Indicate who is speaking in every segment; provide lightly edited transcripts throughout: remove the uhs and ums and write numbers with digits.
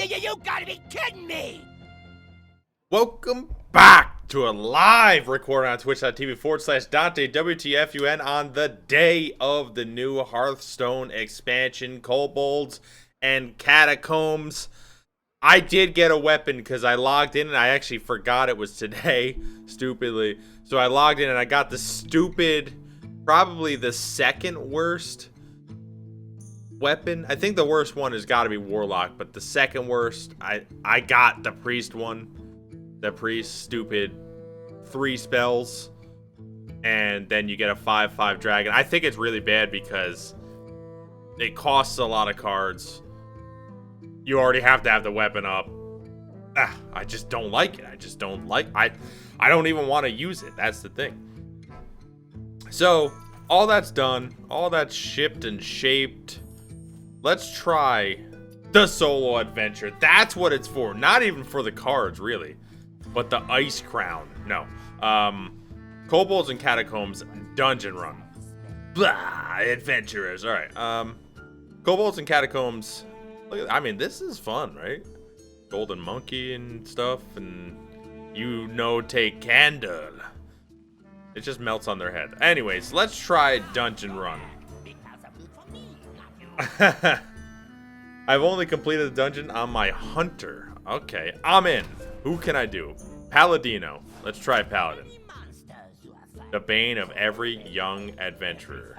Speaker 1: You gotta be kidding me!
Speaker 2: Welcome back to a live recording on twitch.tv/Dante WTFUN on the day of the new Hearthstone expansion, Kobolds and Catacombs. I did get a weapon because I logged in and I actually forgot it was today, stupidly. So I logged in and I got the stupid, probably the second worst weapon. I think the worst one has got to be Warlock, but the second worst, I got the Priest one. The Priest, stupid, 3 spells, and then you get a 5/5 dragon. I think it's really bad because it costs a lot of cards. You already have to have the weapon up. I just don't like it. I just don't like. I don't even want to use it. That's the thing. So all that's done, all that's shipped and shaped. Let's try the solo adventure. That's what it's for. Not even for the cards, really. But the Ice Crown. No. Kobolds and Catacombs dungeon run. Blah, adventurers. Alright. Kobolds and Catacombs. Look at, I mean, this is fun, right? Golden monkey and stuff, and take candle. It just melts on their head. Anyways, let's try dungeon run. I've only completed the dungeon on my hunter. Okay, I'm in. Who can I do? Paladino. Let's try Paladin. The bane of every young adventurer.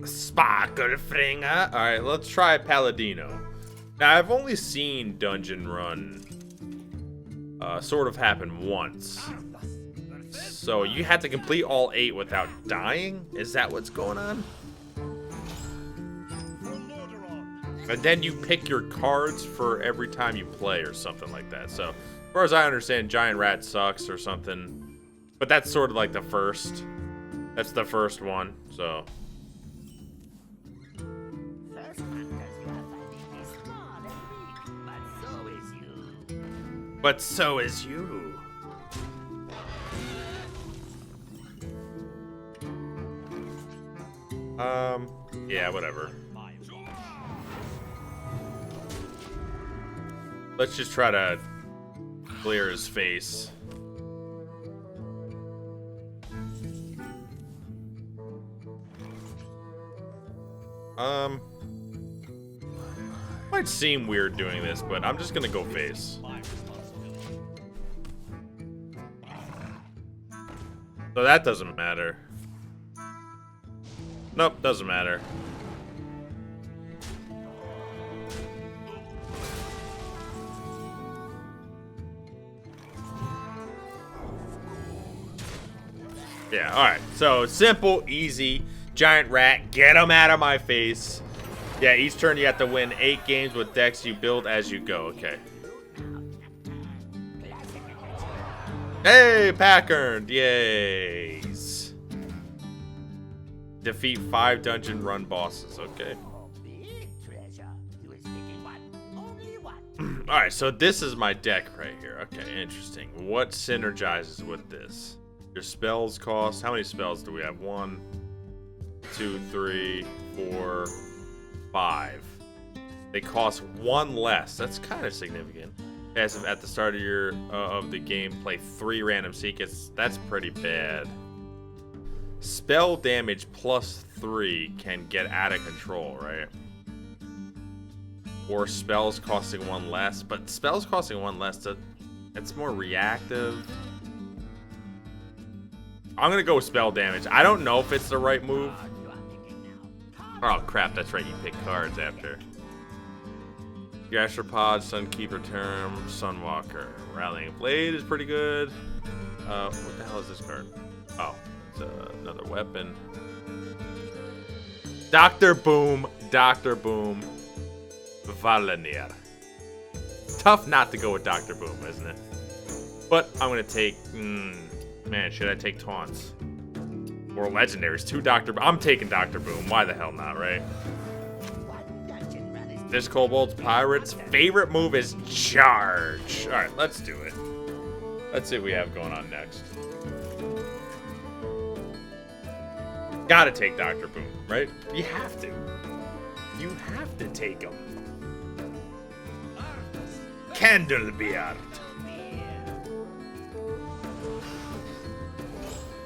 Speaker 2: Sparkle Flinger. Alright, let's try Paladino. Now, I've only seen dungeon run sort of happen once. So you had to complete all 8 without dying? Is that what's going on? And then you pick your cards for every time you play or something like that. So, as far as I understand, Giant Rat sucks or something. But that's sort of like the first. That's the first one, so. But so is you. Yeah, whatever. Let's just try to clear his face. Might seem weird doing this, but I'm just gonna go face. So that doesn't matter. Nope, doesn't matter. Yeah, alright. So, simple, easy. Giant rat, get him out of my face. Yeah, each turn you have to win 8 games with decks you build as you go. Okay. Hey, pack earned. Yays. Defeat 5 dungeon run bosses. Okay. Alright, so this is my deck right here. Okay, interesting. What synergizes with this? Your spells cost. How many spells do we have? 1, 2, 3, 4, 5. They cost 1 less. That's kind of significant. As at the start of your of the game, play 3 random secrets. That's pretty bad. Spell damage plus 3 can get out of control, right? Or spells costing 1 less. But spells costing 1 less, that's more reactive. I'm gonna go with spell damage. I don't know if it's the right move. Oh crap, that's right, you pick cards after. Gastropod, Sunkeeper Term, Sunwalker. Rallying Blade is pretty good. What the hell is this card? Oh, it's another weapon. Dr. Boom, Dr. Boom, Valenir. Tough not to go with Dr. Boom, isn't it? But I'm gonna take, man, should I take taunts? Or legendaries, 2 Dr. Boom. I'm taking Dr. Boom, why the hell not, right? This Kobold's Pirate's favorite move is charge. Alright, let's do it. Let's see what we have going on next. Gotta take Dr. Boom, right? You have to. You have to take him. Candlebeard.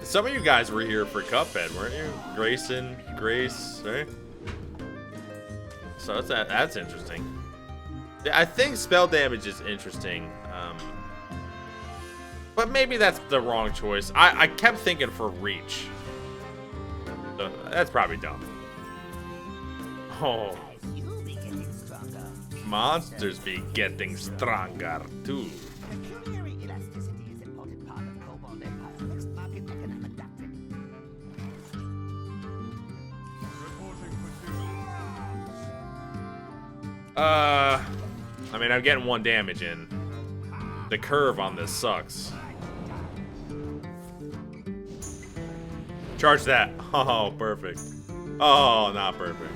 Speaker 2: Some of you guys were here for Cuphead, weren't you? Grayson, Grace, right? So that's interesting. I think spell damage is interesting. But maybe that's the wrong choice. I kept thinking for reach. So that's probably dumb. Oh. Monsters be getting stronger too. I mean, I'm getting 1 damage in. The curve on this sucks. Charge that. Oh, perfect. Oh, not perfect.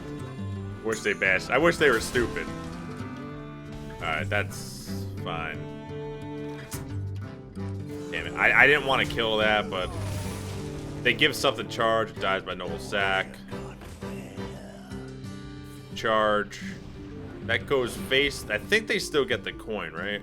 Speaker 2: Wish they bashed. I wish they were stupid. Alright, that's fine. Damn it. I didn't want to kill that, but they give something charge. It dies by noble sack. Charge. That goes face. I think they still get the coin, right?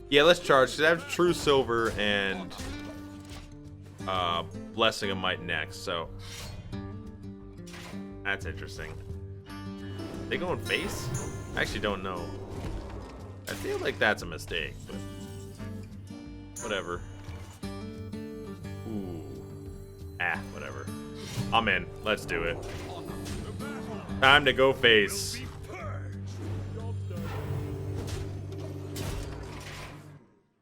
Speaker 2: Yeah, let's charge. Cause I have True Silver and Blessing of Might next, so that's interesting. They going face? I actually don't know. I feel like that's a mistake, but whatever. Ooh. Whatever. I'm in. Let's do it. Time to go face.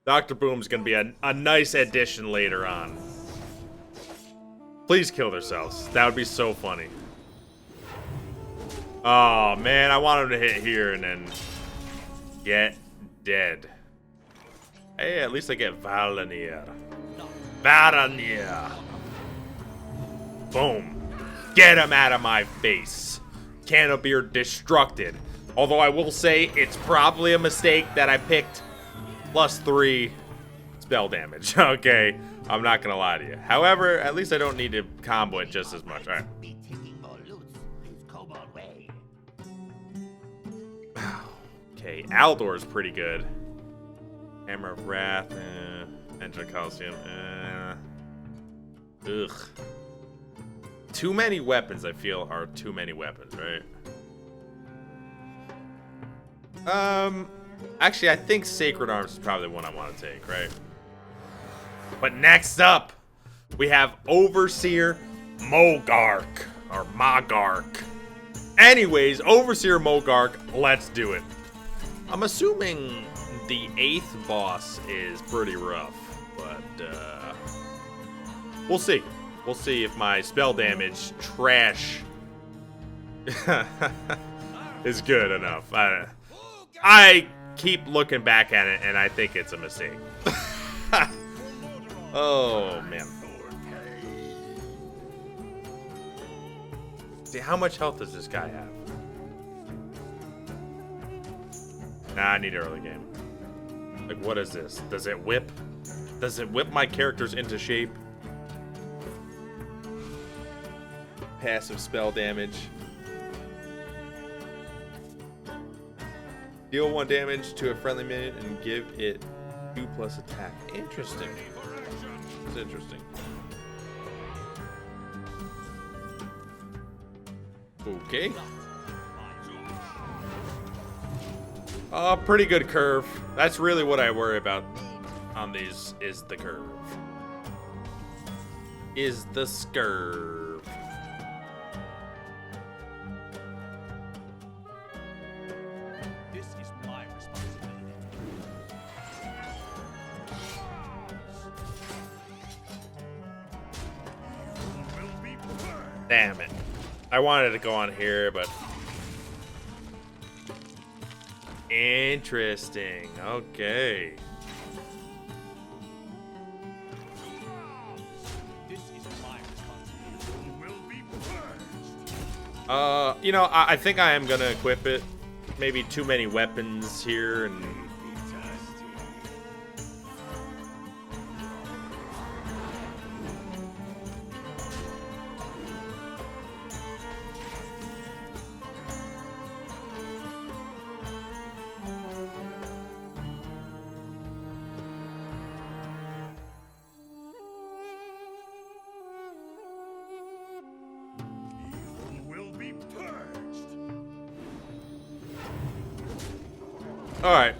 Speaker 2: Dr. Boom's gonna be a nice addition later on. Please kill themselves. That would be so funny. Oh, man. I want him to hit here and then get dead. Hey, at least I get Valanir. Valanir. Boom. Get him out of my face. Candlebeard destructed. Although I will say it's probably a mistake that I picked +3 spell damage. Okay, I'm not gonna lie to you. However, at least I don't need to combo it just as much. All right. Okay, Aldor's pretty good. Hammer of Wrath, Enter Coliseum, ugh. Too many weapons, I feel, are too many weapons, right? Actually, I think Sacred Arms is probably the one I want to take, right? But next up, we have Overseer Mogark, or Mogark. Anyways, Overseer Mogark, let's do it. I'm assuming the 8th boss is pretty rough, but we'll see. We'll see if my spell damage trash is good enough. I keep looking back at it, and I think it's a mistake. Oh, man. See, how much health does this guy have? Nah, I need early game. Like, what is this? Does it whip? Does it whip my characters into shape? Passive spell damage. Deal 1 damage to a friendly minion and give it 2+ attack. Interesting. It's interesting. Okay. Pretty good curve. That's really what I worry about on these, is the curve. Is the scurve.
Speaker 1: This is my responsibility.
Speaker 2: Damn it. I wanted to go on here, but... Interesting. Okay.
Speaker 1: This is my responsibility. Will be purged.
Speaker 2: You know, I think I am gonna equip it. Maybe too many weapons here, and all right,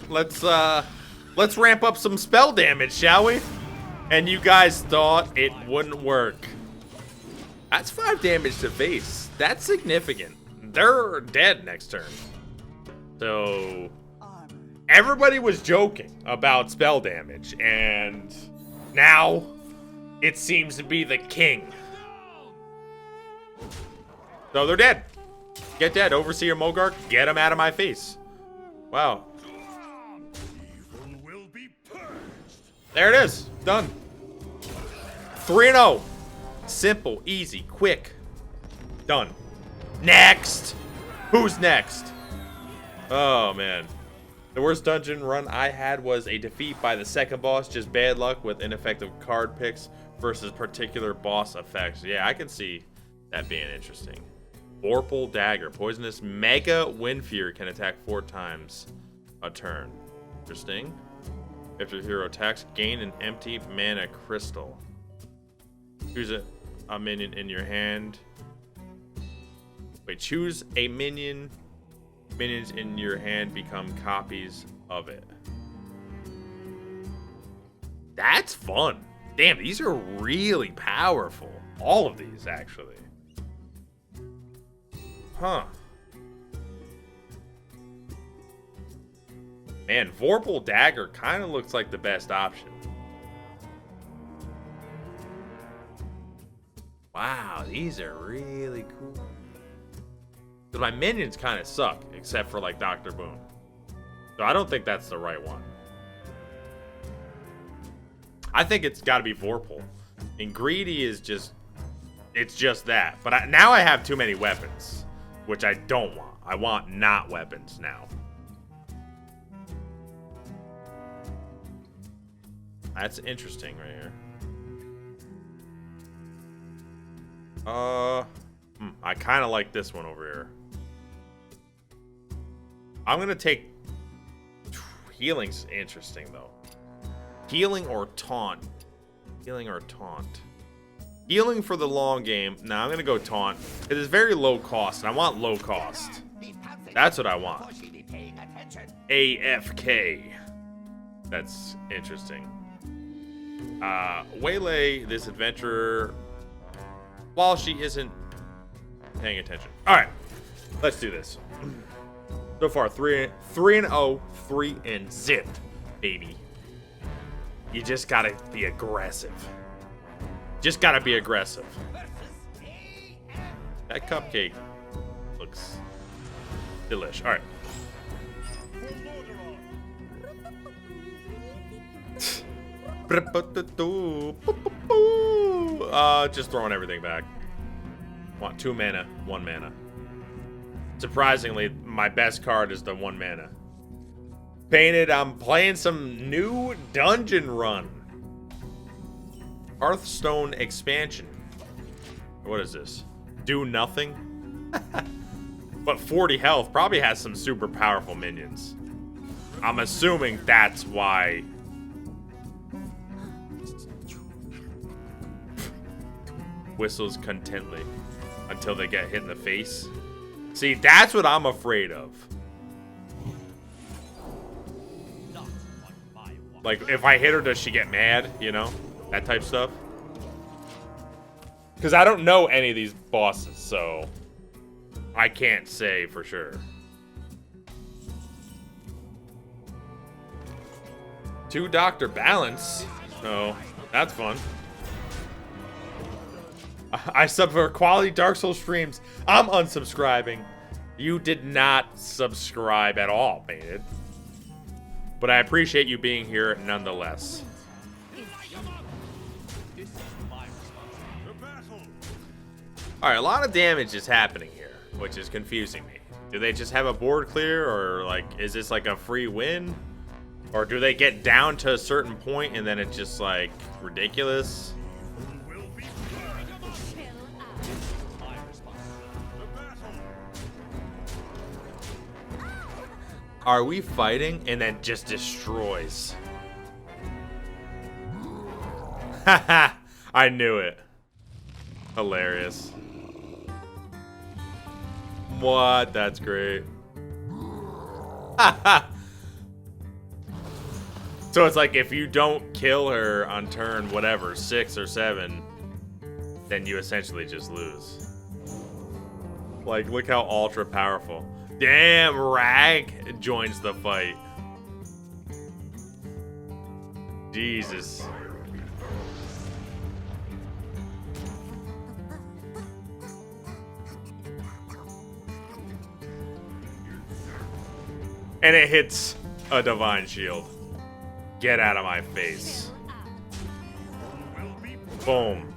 Speaker 2: let's ramp up some spell damage, shall we? And you guys thought it wouldn't work. That's 5 damage to face. That's significant. They're dead next turn. So everybody was joking about spell damage, and now it seems to be the king. So they're dead. Get dead, Overseer Mogark. Get him out of my face. Wow. There it is. Done. 3-0. Simple, easy, quick. Done. Next. Who's next? Oh, man. The worst dungeon run I had was a defeat by the second boss. Just bad luck with ineffective card picks versus particular boss effects. Yeah, I can see that being interesting. Vorpal Dagger. Poisonous Mega Windfear can attack 4 times a turn. Interesting. After the hero attacks, gain an empty mana crystal. Choose a minion in your hand. Wait, choose a minion. Minions in your hand become copies of it. That's fun. Damn, these are really powerful. All of these, actually. Huh. Man, Vorpal Dagger kind of looks like the best option. Wow, these are really cool. Because my minions kind of suck, except for like Dr. Boone. So I don't think that's the right one. I think it's got to be Vorpal. And Greedy is just, it's just that. But now I have too many weapons, which I don't want. I want not weapons now. That's interesting right here. I kind of like this one over here. I'm gonna take healing's interesting though. Healing or taunt? Healing or taunt? Healing for the long game. Nah, I'm gonna go taunt. It is very low cost, and I want low cost. That's what I want. AFK. That's interesting. Waylay this adventurer while she isn't paying attention. All right, let's do this. So far, 3-0, 3-0, baby. You just gotta be aggressive. Just gotta be aggressive. That cupcake looks delish. All right. Just throwing everything back. Want 2 mana, 1 mana. Surprisingly, my best card is the 1 mana. Painted, I'm playing some new dungeon run. Hearthstone expansion. What is this? Do nothing? But 40 health probably has some super powerful minions. I'm assuming that's why. Whistles contently until they get hit in the face. See, that's what I'm afraid of. Like, if I hit her, does she get mad? You know? That type stuff. Because I don't know any of these bosses, so I can't say for sure. 2 Dr. Balance. Oh, that's fun. I sub for quality Dark Souls streams. I'm unsubscribing. You did not subscribe at all, Painted. But I appreciate you being here nonetheless. Alright, a lot of damage is happening here. which is confusing me. Do they just have a board clear, or like, is this like a free win? Or do they get down to a certain point and then it's just like ridiculous? Are we fighting and then just destroys? Haha, I knew it. Hilarious. What? That's great. So it's like if you don't kill her on turn whatever, 6 or 7, then you essentially just lose. Like, look how ultra powerful. Damn, Rag joins the fight. Jesus. And it hits a divine shield. Get out of my face. Boom.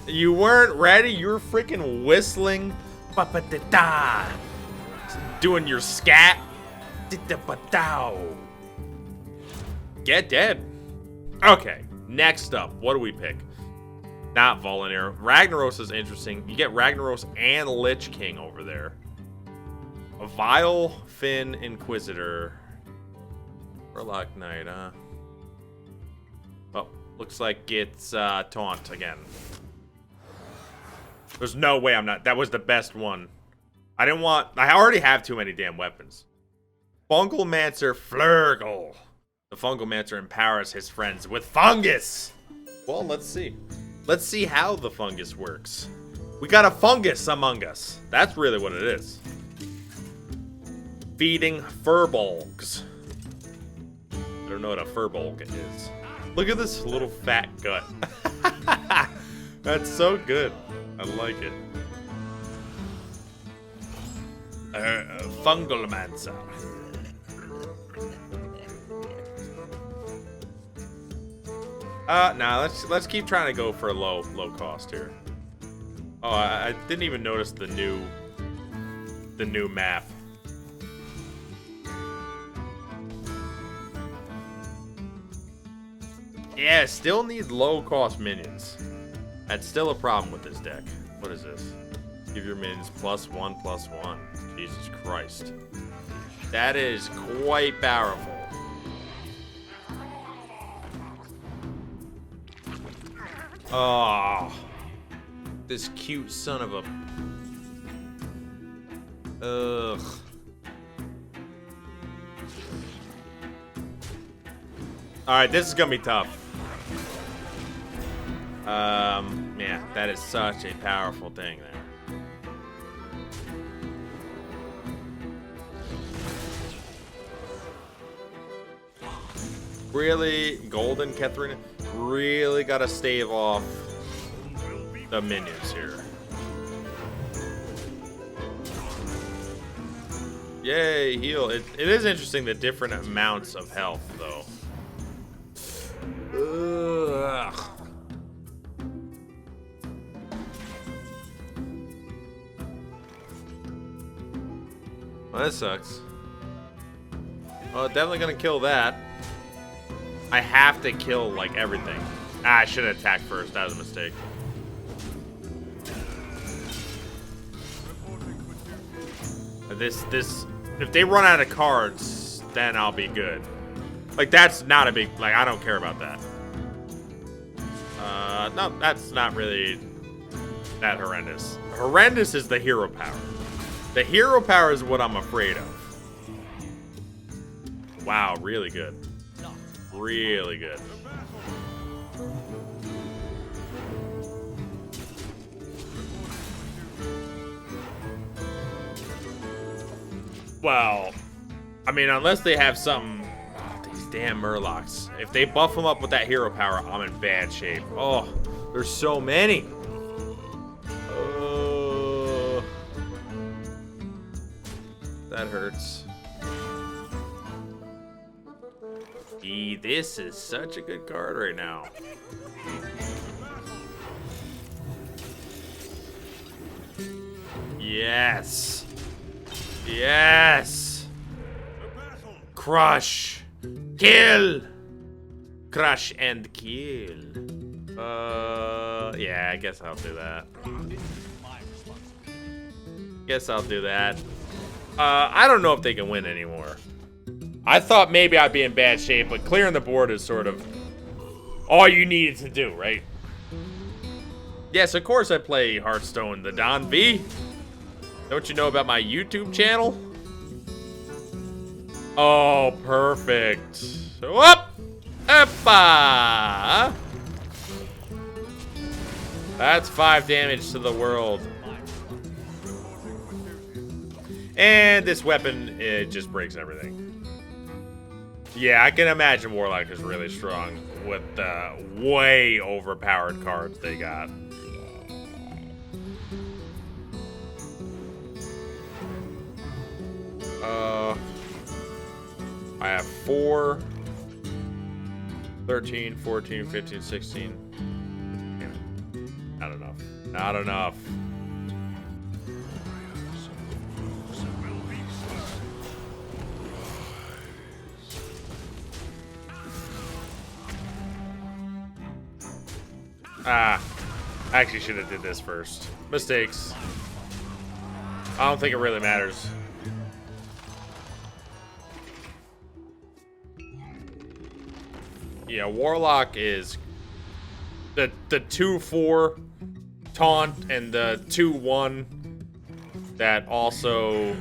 Speaker 2: You weren't ready? You were freaking whistling. Ba-ba-da-da. Doing your scat. Get dead. Okay, next up. What do we pick? Not Volunteer. Ragnaros is interesting. You get Ragnaros and Lich King over there. A Vile Fin Inquisitor. Warlock Knight, huh? Oh, looks like it's Taunt again. There's no way I'm not. That was the best one. I already have too many damn weapons. Fungalmancer Flurgle. The Fungalmancer empowers his friends with fungus. Well, let's see. Let's see how the fungus works. We got a fungus among us. That's really what it is. Feeding furbolgs. I don't know what a furbolg is. Look at this little fat gut. That's so good. I like it. Fungalmancer. Nah, let's keep trying to go for a low cost here. Oh, I didn't even notice the new map. Yeah, still need low cost minions. That's still a problem with this deck. What is this? Give your minions +1/+1. Jesus Christ. That is quite powerful. Oh, this cute son of a... Ugh. Alright, this is gonna be tough. Yeah, that is such a powerful thing there. Really, Golden Catherine really gotta stave off the minions here. Yay, heal. It is interesting the different amounts of health, though. Ugh. Well, that sucks. Well, definitely gonna kill that. I have to kill, like, everything. Ah, I should have attacked first. That was a mistake. If they run out of cards, then I'll be good. Like, that's not a big, like, I don't care about that. No, that's not really that horrendous. Horrendous is the hero power. The hero power is what I'm afraid of. Wow, really good. Really good. Well, I mean, unless they have something... Oh, these damn Murlocs. If they buff them up with that hero power, I'm in bad shape. Oh, there's so many. That hurts. This is such a good card right now. Yes. Yes. Crush. Kill. Crush and kill. Yeah, I guess I'll do that. Guess I'll do that. I don't know if they can win anymore. I thought maybe I'd be in bad shape, but clearing the board is sort of all you needed to do, right? Yes, of course I play Hearthstone, the Don V. Don't you know about my YouTube channel? Oh, perfect. Whoop! Eppa! That's 5 damage to the world. And this weapon, it just breaks everything. Yeah, I can imagine Warlock is really strong with the way overpowered cards they got. I have 4, 13, 14, 15, 16. Damn it. Not enough. Not enough. I actually should have did this first. Mistakes. I don't think it really matters. Yeah, Warlock is the 2/4 taunt and the 2/1 that also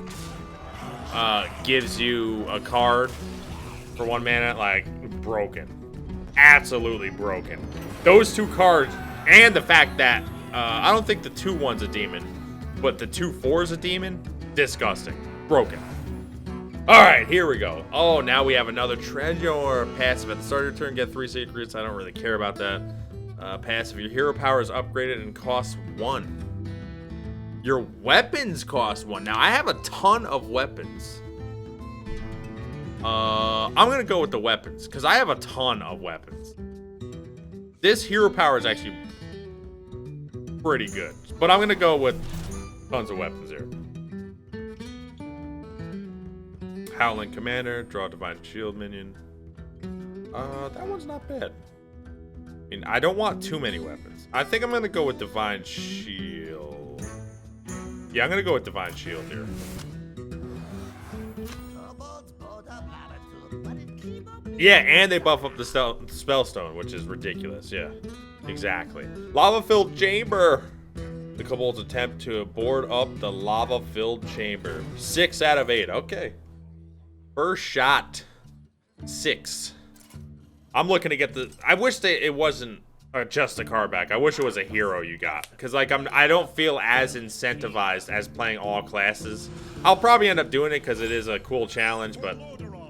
Speaker 2: gives you a card for 1 mana, like, broken. Absolutely broken. Those 2 cards, and the fact that I don't think the 2/1's a demon, but the 2/4's a demon, disgusting. Broken. Alright, here we go. Oh, now we have another treasure. Passive at the start of your turn, get 3 secrets. I don't really care about that. Passive, your hero power is upgraded and costs 1. Your weapons cost 1. Now, I have a ton of weapons. I'm gonna go with the weapons, because I have a ton of weapons. This hero power is actually pretty good, but I'm gonna go with tons of weapons here. Howling Commander, draw Divine Shield minion. That one's not bad. I mean, I don't want too many weapons. I think I'm gonna go with Divine Shield. Yeah, I'm gonna go with Divine Shield here. Yeah, and they buff up the Spellstone, which is ridiculous. Yeah, exactly. Lava-filled chamber. The Kobolds attempt to board up the lava-filled chamber. 6 out of 8. Okay. First shot. 6. I'm looking to get the... I wish it wasn't just a card back. I wish it was a hero you got. Because, like, I don't feel as incentivized as playing all classes. I'll probably end up doing it because it is a cool challenge, but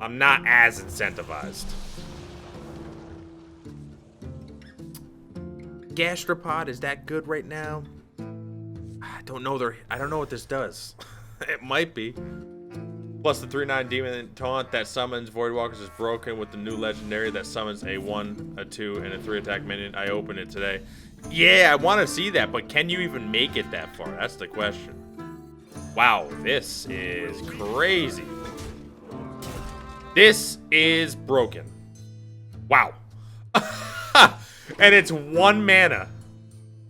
Speaker 2: I'm not as incentivized. Gastropod, is that good right now? I don't know what this does. It might be. Plus the 3/9 demon taunt that summons Voidwalkers is broken with the new legendary that summons a 1, a 2, and a 3 attack minion. I opened it today. Yeah, I want to see that, but can you even make it that far? That's the question. Wow, this is crazy. This is broken. Wow. And it's 1 mana.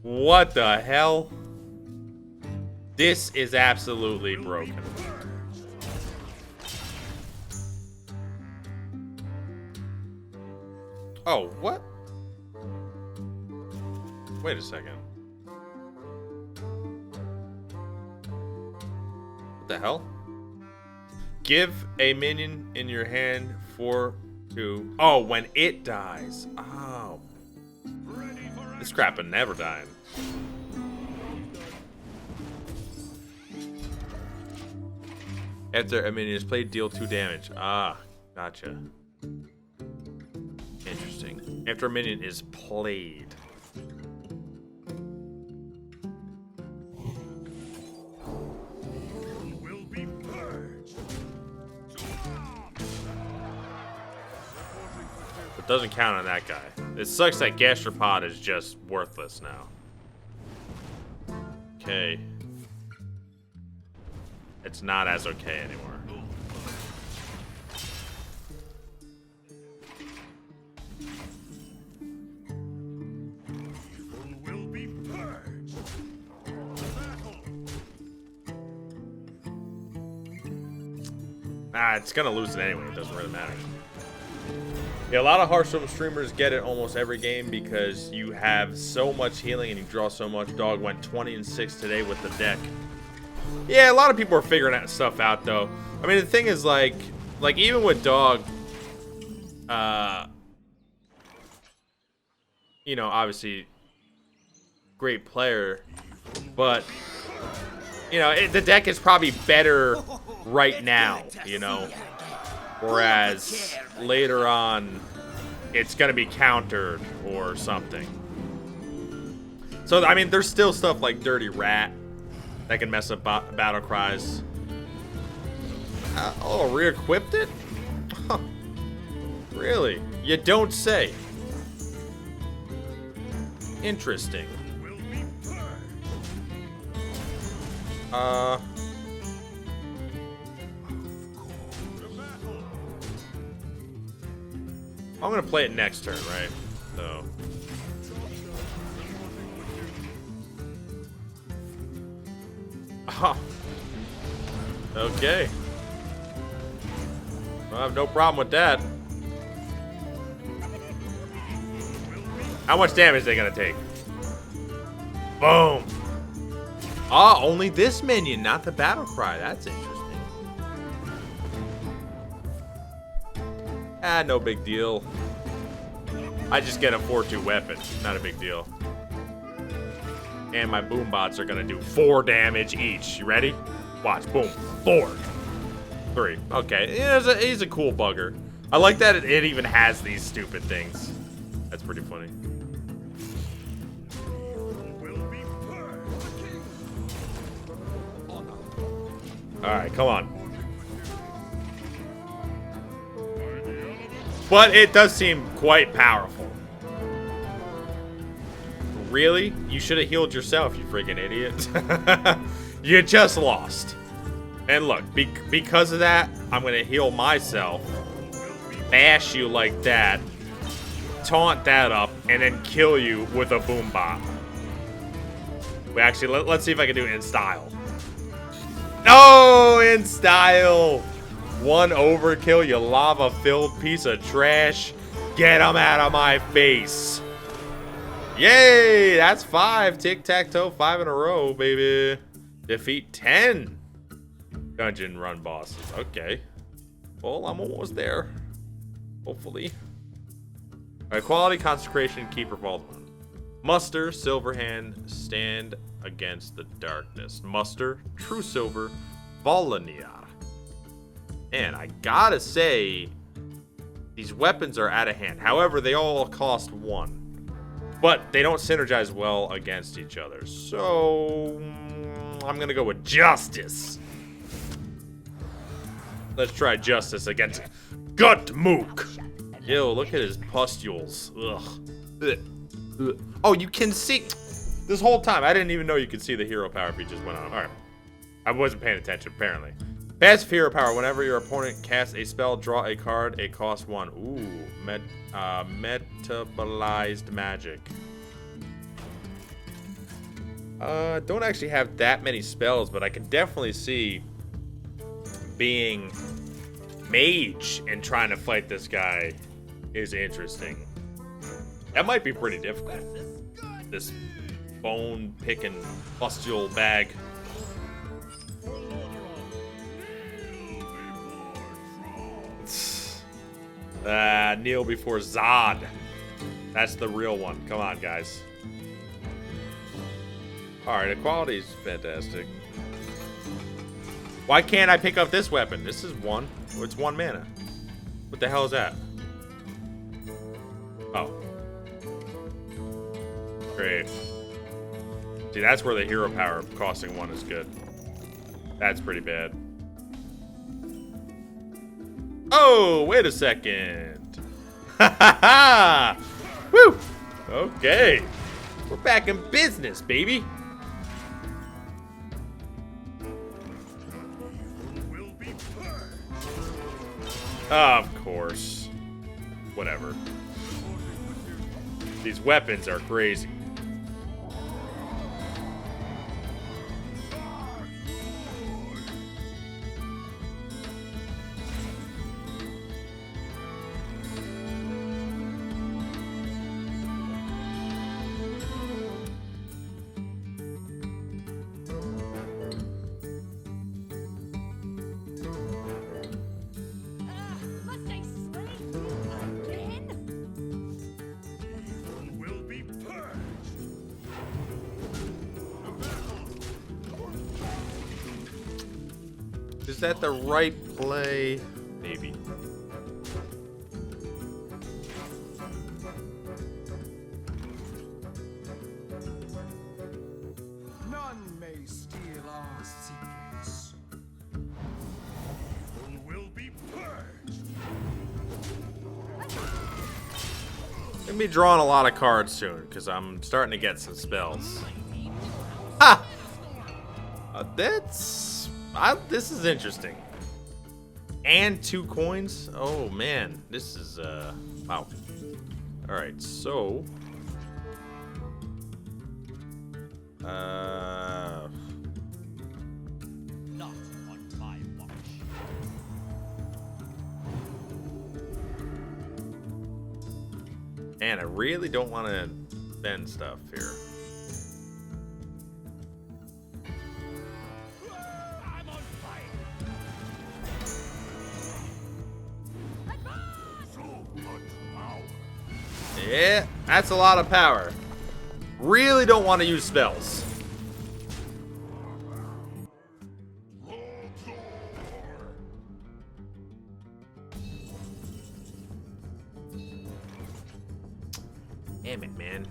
Speaker 2: What the hell? This is absolutely broken. Oh, what? Wait a second. What the hell? Give a minion in your hand 4/2. Oh, when it dies. Oh. This crap is never dying. After a minion is played, deal 2 damage. Ah, gotcha. Interesting. After a minion is played.
Speaker 1: Will be purged.
Speaker 2: It doesn't count on that guy. It sucks that Gastropod is just worthless now. Okay. it's not as okay anymore.
Speaker 1: Will be purged.
Speaker 2: Nah, it's gonna lose it anyway. It doesn't really matter. Yeah, a lot of Hearthstone streamers get it almost every game because you have so much healing and you draw so much. Dog went 20-6 today with the deck. Yeah, a lot of people are figuring that stuff out though. I mean, the thing is like even with Dog, you know, obviously great player, but you know, the deck is probably better right now, you know. Whereas later on, it's going to be countered or something. So, I mean, there's still stuff like Dirty Rat that can mess up battle cries. Oh, re-equipped it? Huh. Really? You don't say. Interesting. I'm gonna play it next turn, right? So. Oh. Okay. I have no problem with that. How much damage are they gonna take? Boom. Ah, only this minion, not the battle cry. That's interesting. Ah, no big deal. I just get a 4-2 weapon. Not a big deal. And my boom bots are gonna do 4 damage each. You ready? Watch. Boom. 4. 3. Okay. Yeah, he's a cool bugger. I like that it even has these stupid things. That's pretty funny. Alright, come on. But it does seem quite powerful. Really? You should have healed yourself, you freaking idiot. You just lost. And look, because of that, I'm going to heal myself. Bash you like that. Taunt that up. And then kill you with a boom bot. Actually, let's see if I can do it in style. No! In style! 1 overkill, you lava-filled piece of trash. Get him out of my face. Yay! That's 5. Tic-tac-toe, 5 in a row, baby. Defeat 10 dungeon run bosses. Okay. Well, I'm almost there. Hopefully. Alright, quality, consecration, keeper, vault. Muster, Silverhand, stand against the darkness. Muster, True Silver, Volania. And I gotta say, these weapons are out of hand. However, they all cost 1. But they don't synergize well against each other. So, I'm gonna go with Justice. Let's try Justice against Gutmook. Yo, look at his pustules. Ugh. Ugh. Oh, you can see. This whole time, I didn't even know you could see the hero power if he just went on. Alright. I wasn't paying attention, apparently. Passive hero power. Whenever your opponent casts a spell, draw a card. It costs 1. Ooh. Metabolized magic. Don't actually have that many spells, but I can definitely see being mage and trying to fight this guy is interesting. That might be pretty difficult. This bone-picking pustule bag. Kneel before Zod. That's the real one. Come on, guys. Alright, equality is fantastic. Why can't I pick up this weapon? This is 1. It's 1 mana. What the hell is that? Oh. Great. See, that's where the hero power costing 1 is good. That's pretty bad. Oh, wait a second. Ha ha ha! Woo! Okay. We're back in business, baby. Of course. Whatever. These weapons are crazy.
Speaker 3: Must I slay you again?
Speaker 1: Evil will be purged.
Speaker 2: Is that the right play? Maybe.
Speaker 4: None may steal our secrets.
Speaker 1: Evil will be purged.
Speaker 2: Gonna be drawing a lot of cards soon because I'm starting to get some spells. Ha! This is interesting. And 2 coins. Oh man, this is wow. All right, so
Speaker 5: Not on my watch.
Speaker 2: man, I really don't want to bend stuff here.
Speaker 5: I'm on fire.
Speaker 1: So much power.
Speaker 2: Yeah, that's a lot of power. Really don't want to use spells. Damn it, man.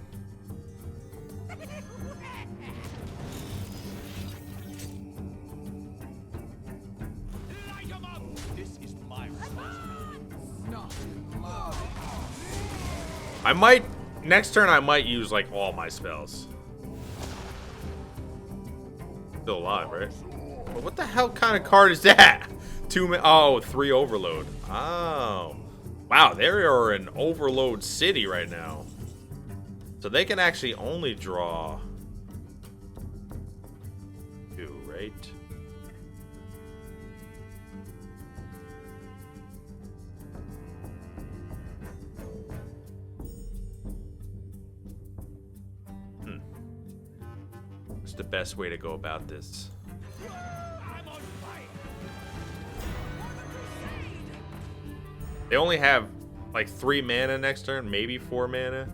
Speaker 5: Light 'em up. This is my responsibility.
Speaker 4: Not my
Speaker 2: I might next turn I might use like all my spells. Still alive, right? But what the hell kind of card is that? 3 overload. Oh. Wow, they are in overload city right now. So they can actually only draw 2, right? What's the best way to go about this?
Speaker 5: I'm on fire.
Speaker 2: They only have like 3 mana next turn, maybe 4 mana.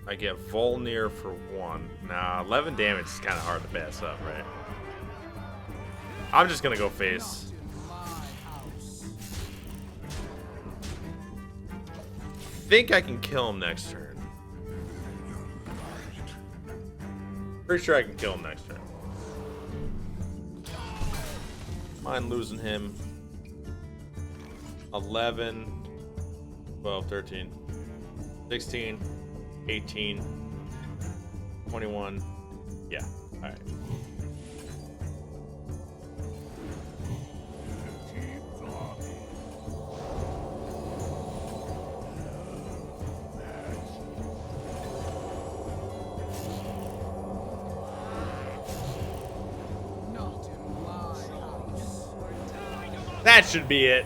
Speaker 2: I get Volnir for 1. Nah, 11 damage is kind of hard to pass up, right? I'm just gonna go face.
Speaker 4: in my house.
Speaker 2: Think I can kill him next turn. Pretty sure I can kill him next turn. Mind losing him. 11, 12, 13, 16, 18, 21. Yeah, alright.
Speaker 4: Not in my house.
Speaker 2: That should be it.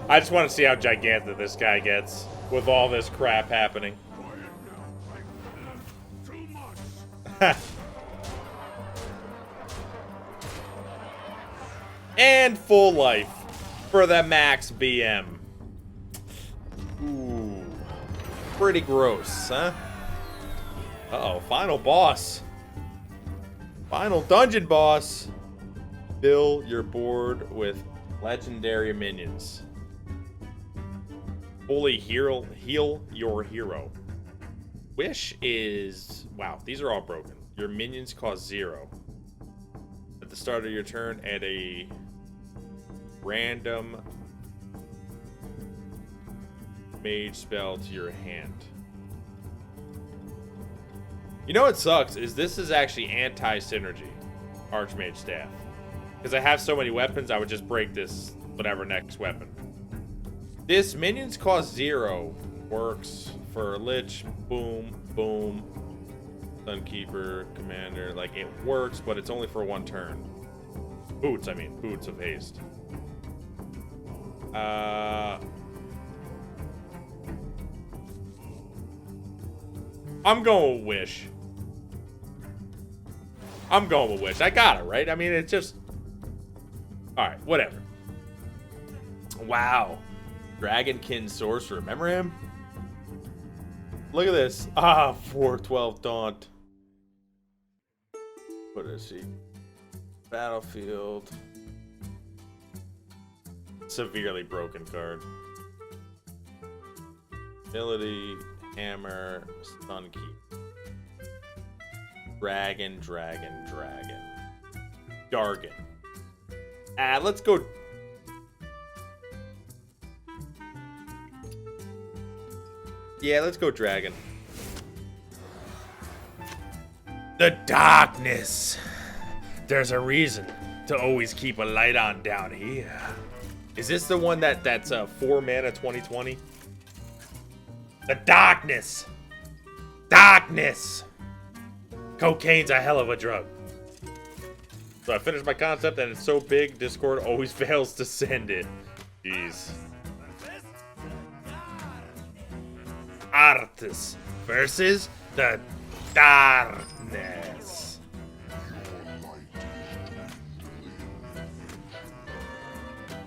Speaker 2: I just want to see how gigantic this guy gets with all this crap happening.
Speaker 1: Too much.
Speaker 2: And full life for the max BM. Ooh. Pretty gross, huh? Uh-oh, final boss. Final dungeon boss. Fill your board with legendary minions. Fully heal your hero. Wish is... Wow, these are all broken. Your minions cost 0. At the start of your turn, add a random mage spell to your hand. You know what sucks is this is actually anti-synergy, Archmage staff. Because I have so many weapons, I would just break this whatever next weapon. This minions cost 0 works for Lich, boom, boom, Sunkeeper, Commander. Like it works, but it's only for 1 turn. Boots, I mean, boots of haste. I'm going with Wish. I'm going with Wish. I got it, right? I mean, it's just... Alright, whatever. Wow. Dragonkin Sorcerer. Remember him? Look at this. Ah, 412 Daunt. What is he? Battlefield. Severely broken card. Ability, Hammer, Stun Key. Dragon. Dargon. Let's go. Yeah, let's go Dragon. The darkness. There's a reason to always keep a light on down here. Is this the one that's 4 mana 2020? The darkness. Darkness. Cocaine's a hell of a drug. So I finished my concept and it's so big, Discord always fails to send it. Jeez. Arthas versus the darkness.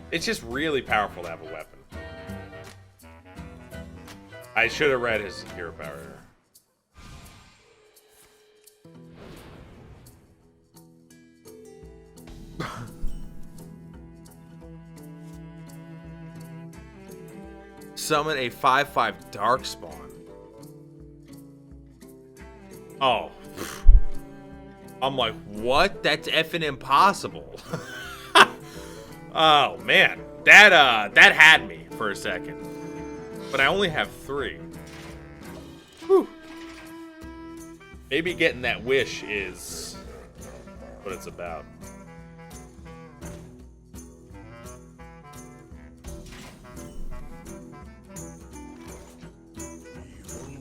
Speaker 2: It's just really powerful to have a weapon. I should have read his hero power. Summon a 5/5 Darkspawn. Oh. I'm like, what? That's effing impossible. Oh man. That had me for a second. But I only have 3. Whew. Maybe getting that wish is what it's about.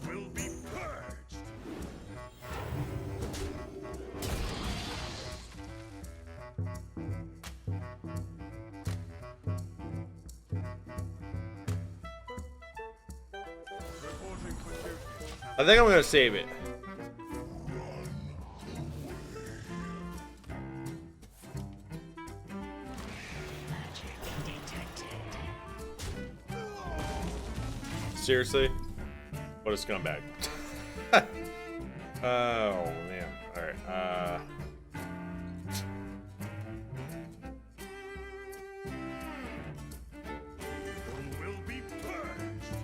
Speaker 1: Will be purged. Reporting for duty.
Speaker 2: I think I'm gonna save it. Seriously? What a scumbag. Oh man. Alright,
Speaker 1: Will be purged.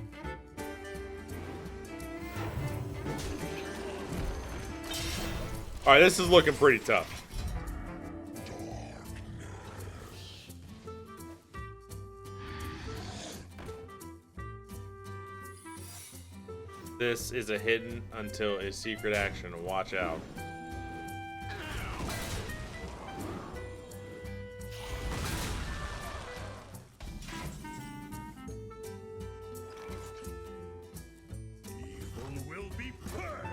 Speaker 2: Alright, this is looking pretty tough. This is a hidden until a secret action. Watch out.
Speaker 1: Evil will be purged.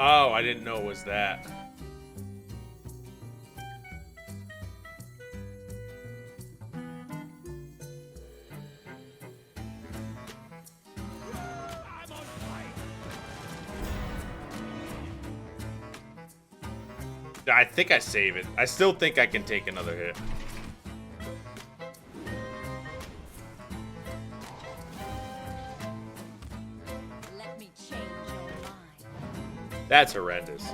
Speaker 2: Oh, I didn't know it was that. I think I save it. I still think I can take another hit.
Speaker 3: Let me change your mind.
Speaker 2: That's horrendous.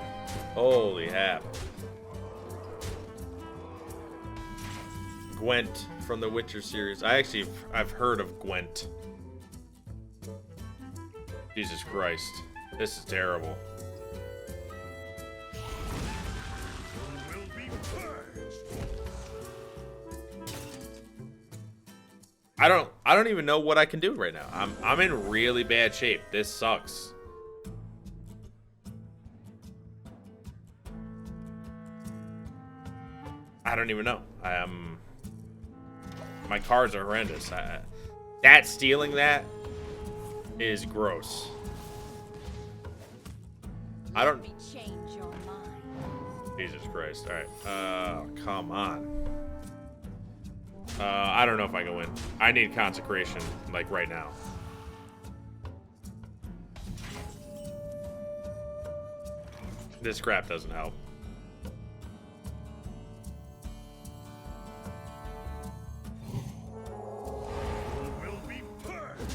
Speaker 2: Holy hap. Gwent from the Witcher series. I've heard of Gwent. Jesus Christ. This is terrible.
Speaker 1: Will be purged.
Speaker 2: I don't even know what I can do right now. I'm in really bad shape. This sucks. I don't even know. My cards are horrendous. That stealing that is gross. I don't.
Speaker 3: Let me change your mind.
Speaker 2: Jesus Christ! All right. Come on. I don't know if I can win. I need consecration like right now. This crap doesn't help.
Speaker 1: Will be purged.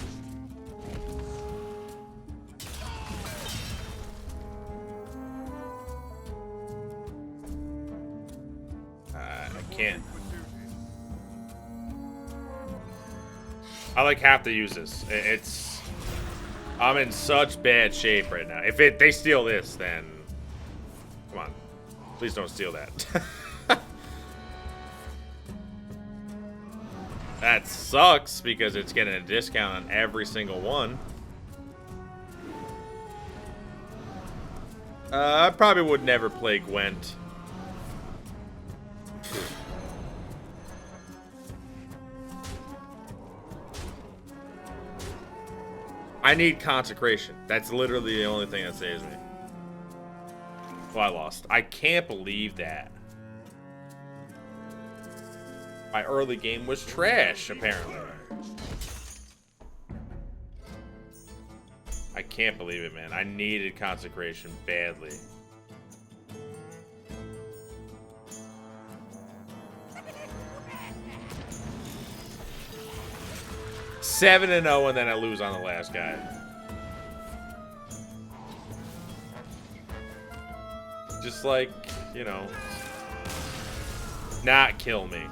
Speaker 2: I can't. I like have to use this. I'm in such bad shape right now. If they steal this, then come on, please don't steal that. That sucks because it's getting a discount on every single one. I probably would never play Gwent. I need consecration. That's literally the only thing that saves me. Well, I lost. I can't believe that. My early game was trash, apparently. I can't believe it, man. I needed consecration badly. Seven and 0, and then I lose on the last guy. Just like, you know, not kill me.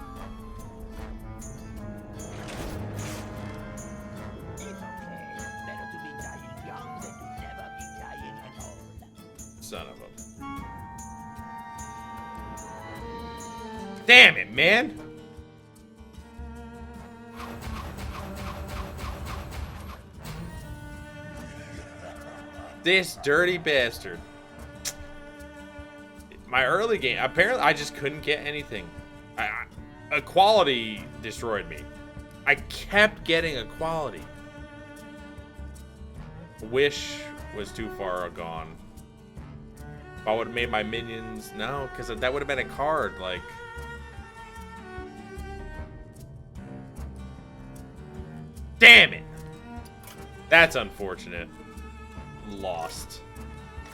Speaker 2: Son of a... Damn it, man! This dirty bastard. My early game, apparently I just couldn't get anything. Equality destroyed me. I kept getting equality. Wish was too far gone. If I would have made my minions, no, because that would have been a card, like. Damn it! That's unfortunate. Lost.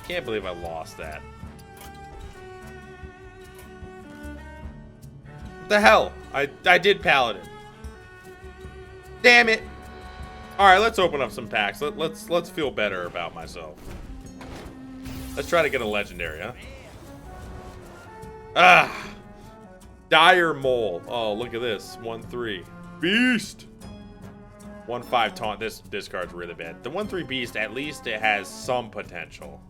Speaker 2: Can't believe I lost that. What the hell? I did Paladin. Damn it! Alright, let's open up some packs. Let's feel better about myself. Let's try to get a legendary, huh? Ah! Dire Mole. Oh, look at this. 1/3. Beast! 1/5 taunt. This card's really bad. The 1/3 beast, at least it has some potential.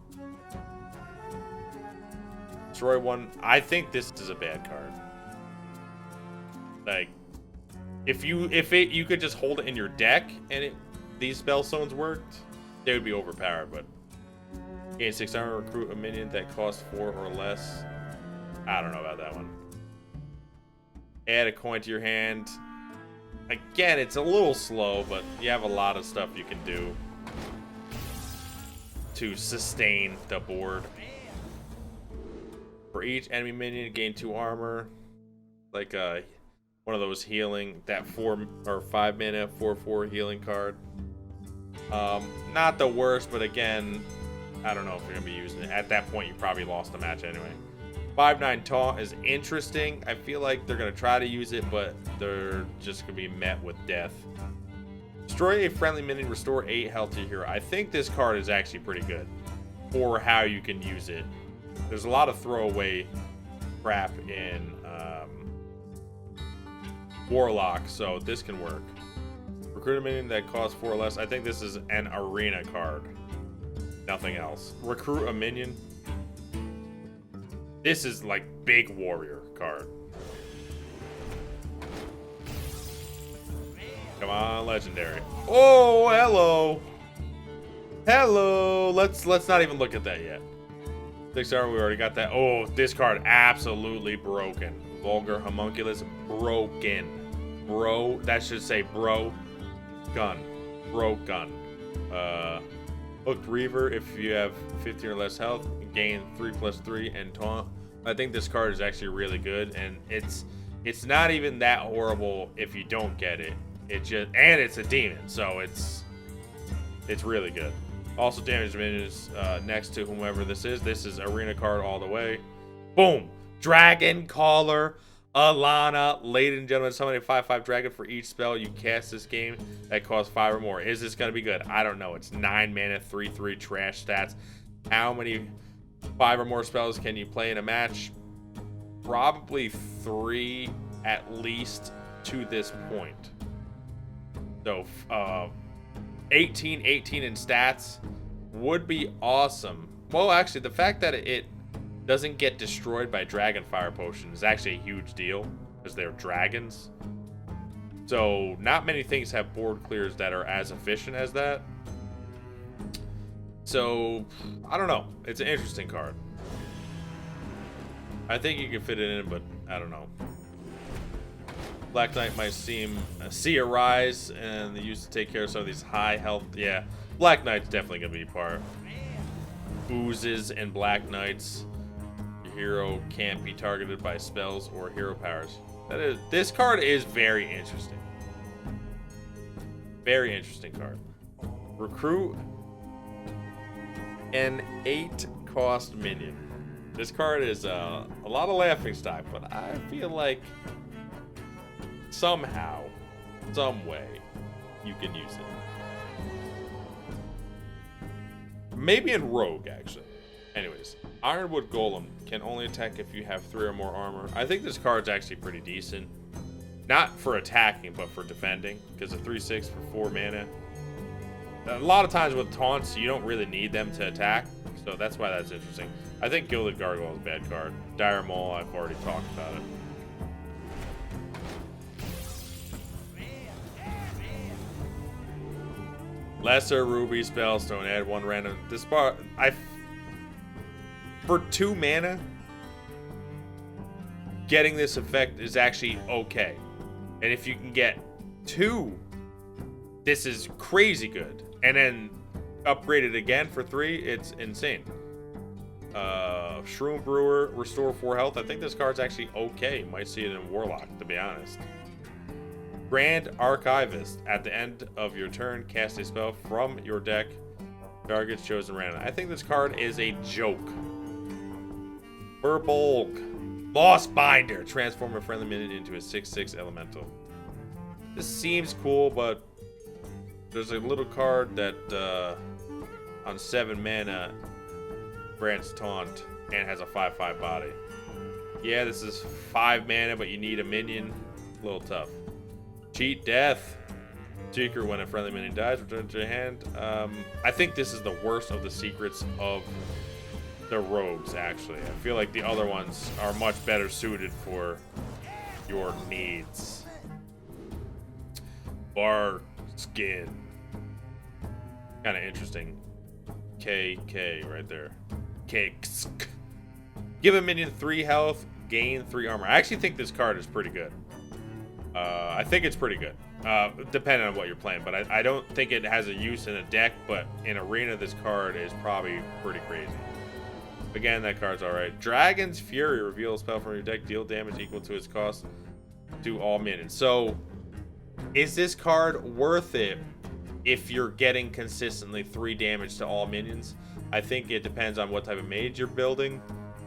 Speaker 2: Destroy one. I think this is a bad card. Like, if you could just hold it in your deck and these spell zones worked, they would be overpowered. But gain 6 armor, recruit a minion that costs 4 or less. I don't know about that one. Add a coin to your hand. Again, it's a little slow, but you have a lot of stuff you can do to sustain the board. For each enemy minion, gain 2 armor. Like one of those healing, that 4 or 5 mana 4/4 healing card. Not the worst, but again, I don't know if you're gonna be using it. At that point, you probably lost the match anyway. 5/9 taunt is interesting. I feel like they're gonna try to use it, but they're just gonna be met with death. Destroy a friendly minion, restore 8 health to your hero. I think this card is actually pretty good for how you can use it. There's a lot of throwaway crap in Warlock, so this can work. Recruit a minion that costs 4 or less. I think this is an arena card. Nothing else. Recruit a minion. This is like big warrior card. Come on, legendary. Oh, hello. Hello. Let's not even look at that yet. 6-star, we already got that. Oh, this card absolutely broken. Vulgar homunculus broken. Bro, that should say bro gun. Bro gun. Hooked Reaver, if you have 15 or less health, gain 3+3 and taunt. I think this card is actually really good, and it's not even that horrible if you don't get it. And it's a demon, so it's really good. Also, damage minions next to whomever this is. This is arena card all the way. Boom! Dragon Caller Alana. Ladies and gentlemen, summon a 5/5 dragon for each spell you cast this game that costs 5 or more. Is this going to be good? I don't know. It's 9 mana, 3/3 trash stats. How many 5 or more spells can you play in a match? Probably 3 at least to this point. So, 18 in stats would be awesome. Well, actually, the fact that it doesn't get destroyed by Dragon Fire Potion is actually a huge deal because they're dragons. So, not many things have board clears that are as efficient as that. So, I don't know. It's an interesting card. I think you can fit it in, but I don't know. Black Knight might see a rise, and they used to take care of some of these high health. Yeah, Black Knight's definitely gonna be part. Oozes and Black Knights. Your hero can't be targeted by spells or hero powers. This card is very interesting. Very interesting card. Recruit an 8-cost minion. This card is a lot of laughing stock, but I feel like somehow, some way, you can use it. Maybe in Rogue, actually. Anyways, Ironwood Golem can only attack if you have 3 or more armor. I think this card's actually pretty decent. Not for attacking, but for defending, because a 3/6 for 4 mana. A lot of times with taunts, you don't really need them to attack, so that's why that's interesting. I think Gilded Gargoyle is a bad card. Dire Maul, I've already talked about it. Lesser Ruby Spellstone, add 1 random. This part, for 2 mana, getting this effect is actually okay. And if you can get 2, this is crazy good. And then upgrade it again for 3, it's insane. Shroom Brewer, restore 4 health. I think this card's actually okay. Might see it in Warlock, to be honest. Grand Archivist. At the end of your turn, cast a spell from your deck. Target's chosen random. I think this card is a joke. Burbolg. Lost Binder. Transform a friendly minion into a 6/6 elemental. This seems cool, but there's a little card that on 7 mana grants taunt and has a 5/5 body. Yeah, this is 5 mana, but you need a minion. A little tough. Cheat Death. Seeker, when a friendly minion dies, return to your hand. I think this is the worst of the secrets of the rogues, actually. I feel like the other ones are much better suited for your needs. Bar Skin. Kind of interesting. KK right there. Cakes. Give a minion 3 health, gain 3 armor. I actually think this card is pretty good. I think it's pretty good, depending on what you're playing. But I don't think it has a use in a deck, but in Arena, this card is probably pretty crazy. Again, that card's alright. Dragon's Fury. Reveal a spell from your deck. Deal damage equal to its cost to all minions. So, is this card worth it if you're getting consistently 3 damage to all minions? I think it depends on what type of mage you're building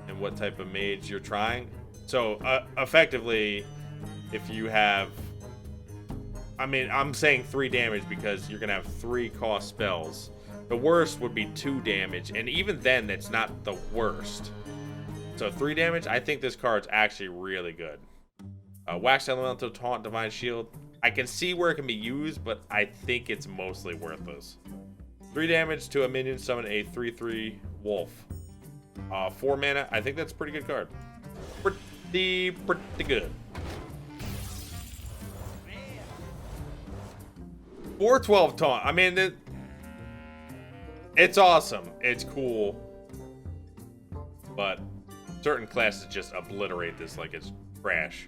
Speaker 2: and what type of mage you're trying. So, effectively, if you have, I mean, I'm saying 3 damage because you're gonna have 3 cost spells. The worst would be 2 damage, and even then, that's not the worst. So 3 damage, I think this card's actually really good. Wax Elemental, Taunt, Divine Shield. I can see where it can be used, but I think it's mostly worthless. 3 damage to a minion, summon a 3/3 wolf. 4 mana, I think that's a pretty good card. Pretty good. 412 taunt. I mean, it's awesome. It's cool. But certain classes just obliterate this like it's trash.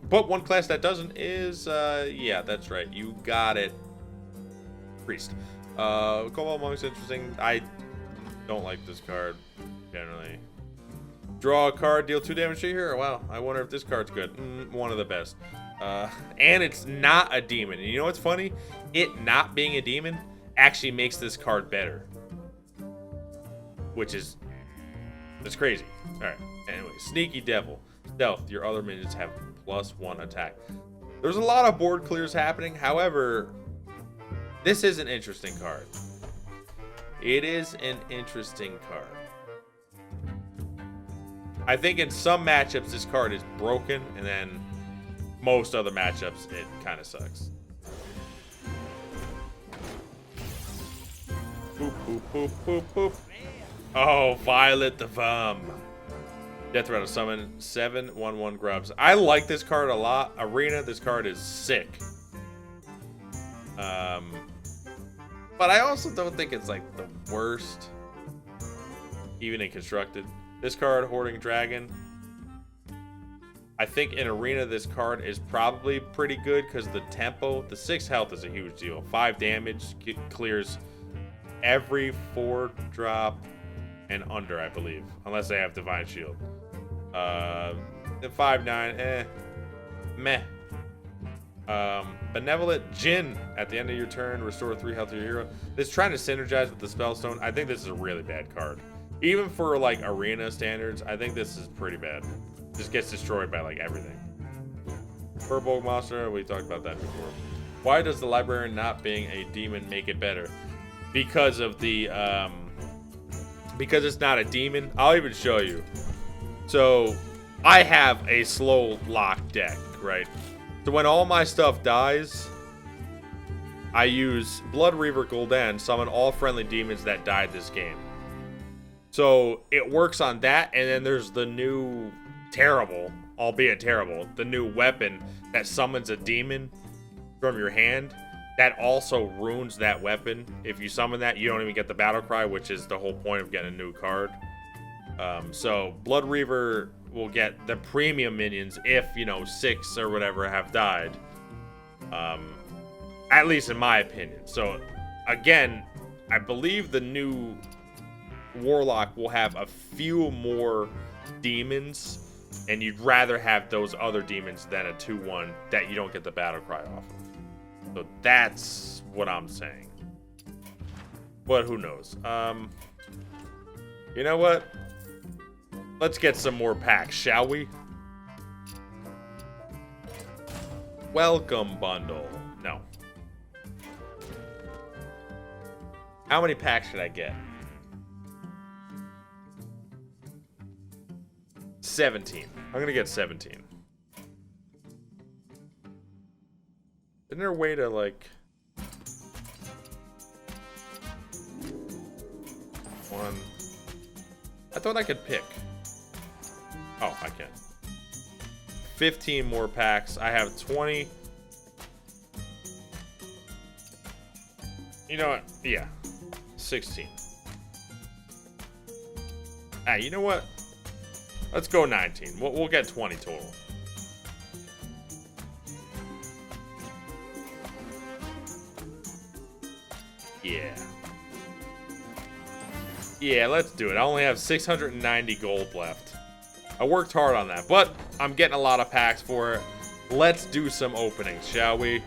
Speaker 2: But one class that doesn't is, yeah, that's right. You got it. Priest. Cobalt Monk's interesting. I don't like this card, generally. Draw a card, deal 2 damage to your hero. Wow, I wonder if this card's good. One of the best. And it's not a demon. And you know what's funny? It not being a demon actually makes this card better. Which is... it's crazy. Alright, anyway. Sneaky Devil. Stealth. Your other minions have +1 attack. There's a lot of board clears happening. However, this is an interesting card. It is an interesting card. I think in some matchups this card is broken, and then most other matchups it kind of sucks. Boop, boop, boop, boop, boop. Oh, Violet the Vum. Death Rattle summon 7/1/1 grubs. I like this card a lot. Arena, this card is sick. But I also don't think it's like the worst, even in constructed. This card, Hoarding Dragon. I think in Arena, this card is probably pretty good because the tempo, the 6 health is a huge deal. 5 damage clears every 4-drop and under, I believe, unless they have Divine Shield. The 5/9, meh. Benevolent Djinn. At the end of your turn, restore 3 health to your hero. This is trying to synergize with the Spellstone. I think this is a really bad card. Even for like Arena standards, I think this is pretty bad. Just gets destroyed by like everything. Furbolg Monster, we talked about that before. Why does the Librarian not being a demon make it better? Because of the because it's not a demon. I'll even show you. So I have a slow lock deck, right? So when all my stuff dies, I use Blood Reaver Gul'dan, summon all friendly demons that died this game. So it works on that, and then there's the new terrible, albeit terrible, the new weapon that summons a demon from your hand. That also ruins that weapon. If you summon that, you don't even get the battle cry, which is the whole point of getting a new card. So Blood Reaver will get the premium minions if, you know, 6 or whatever have died. At least in my opinion. So again, I believe the new Warlock will have a few more demons, and you'd rather have those other demons than a 2/1 that you don't get the battle cry off of. So that's what I'm saying. But who knows? You know what? Let's get some more packs, shall we? Welcome bundle. No. How many packs should I get? 17. I'm gonna get 17. Isn't there a way to like... one... I thought I could pick. Oh, I can. 15 more packs. I have 20. You know what? Yeah. 16. Ah, you know what? Let's go 19. We'll get 20 total. Yeah. Yeah, let's do it. I only have 690 gold left. I worked hard on that, but I'm getting a lot of packs for it. Let's do some openings, shall we?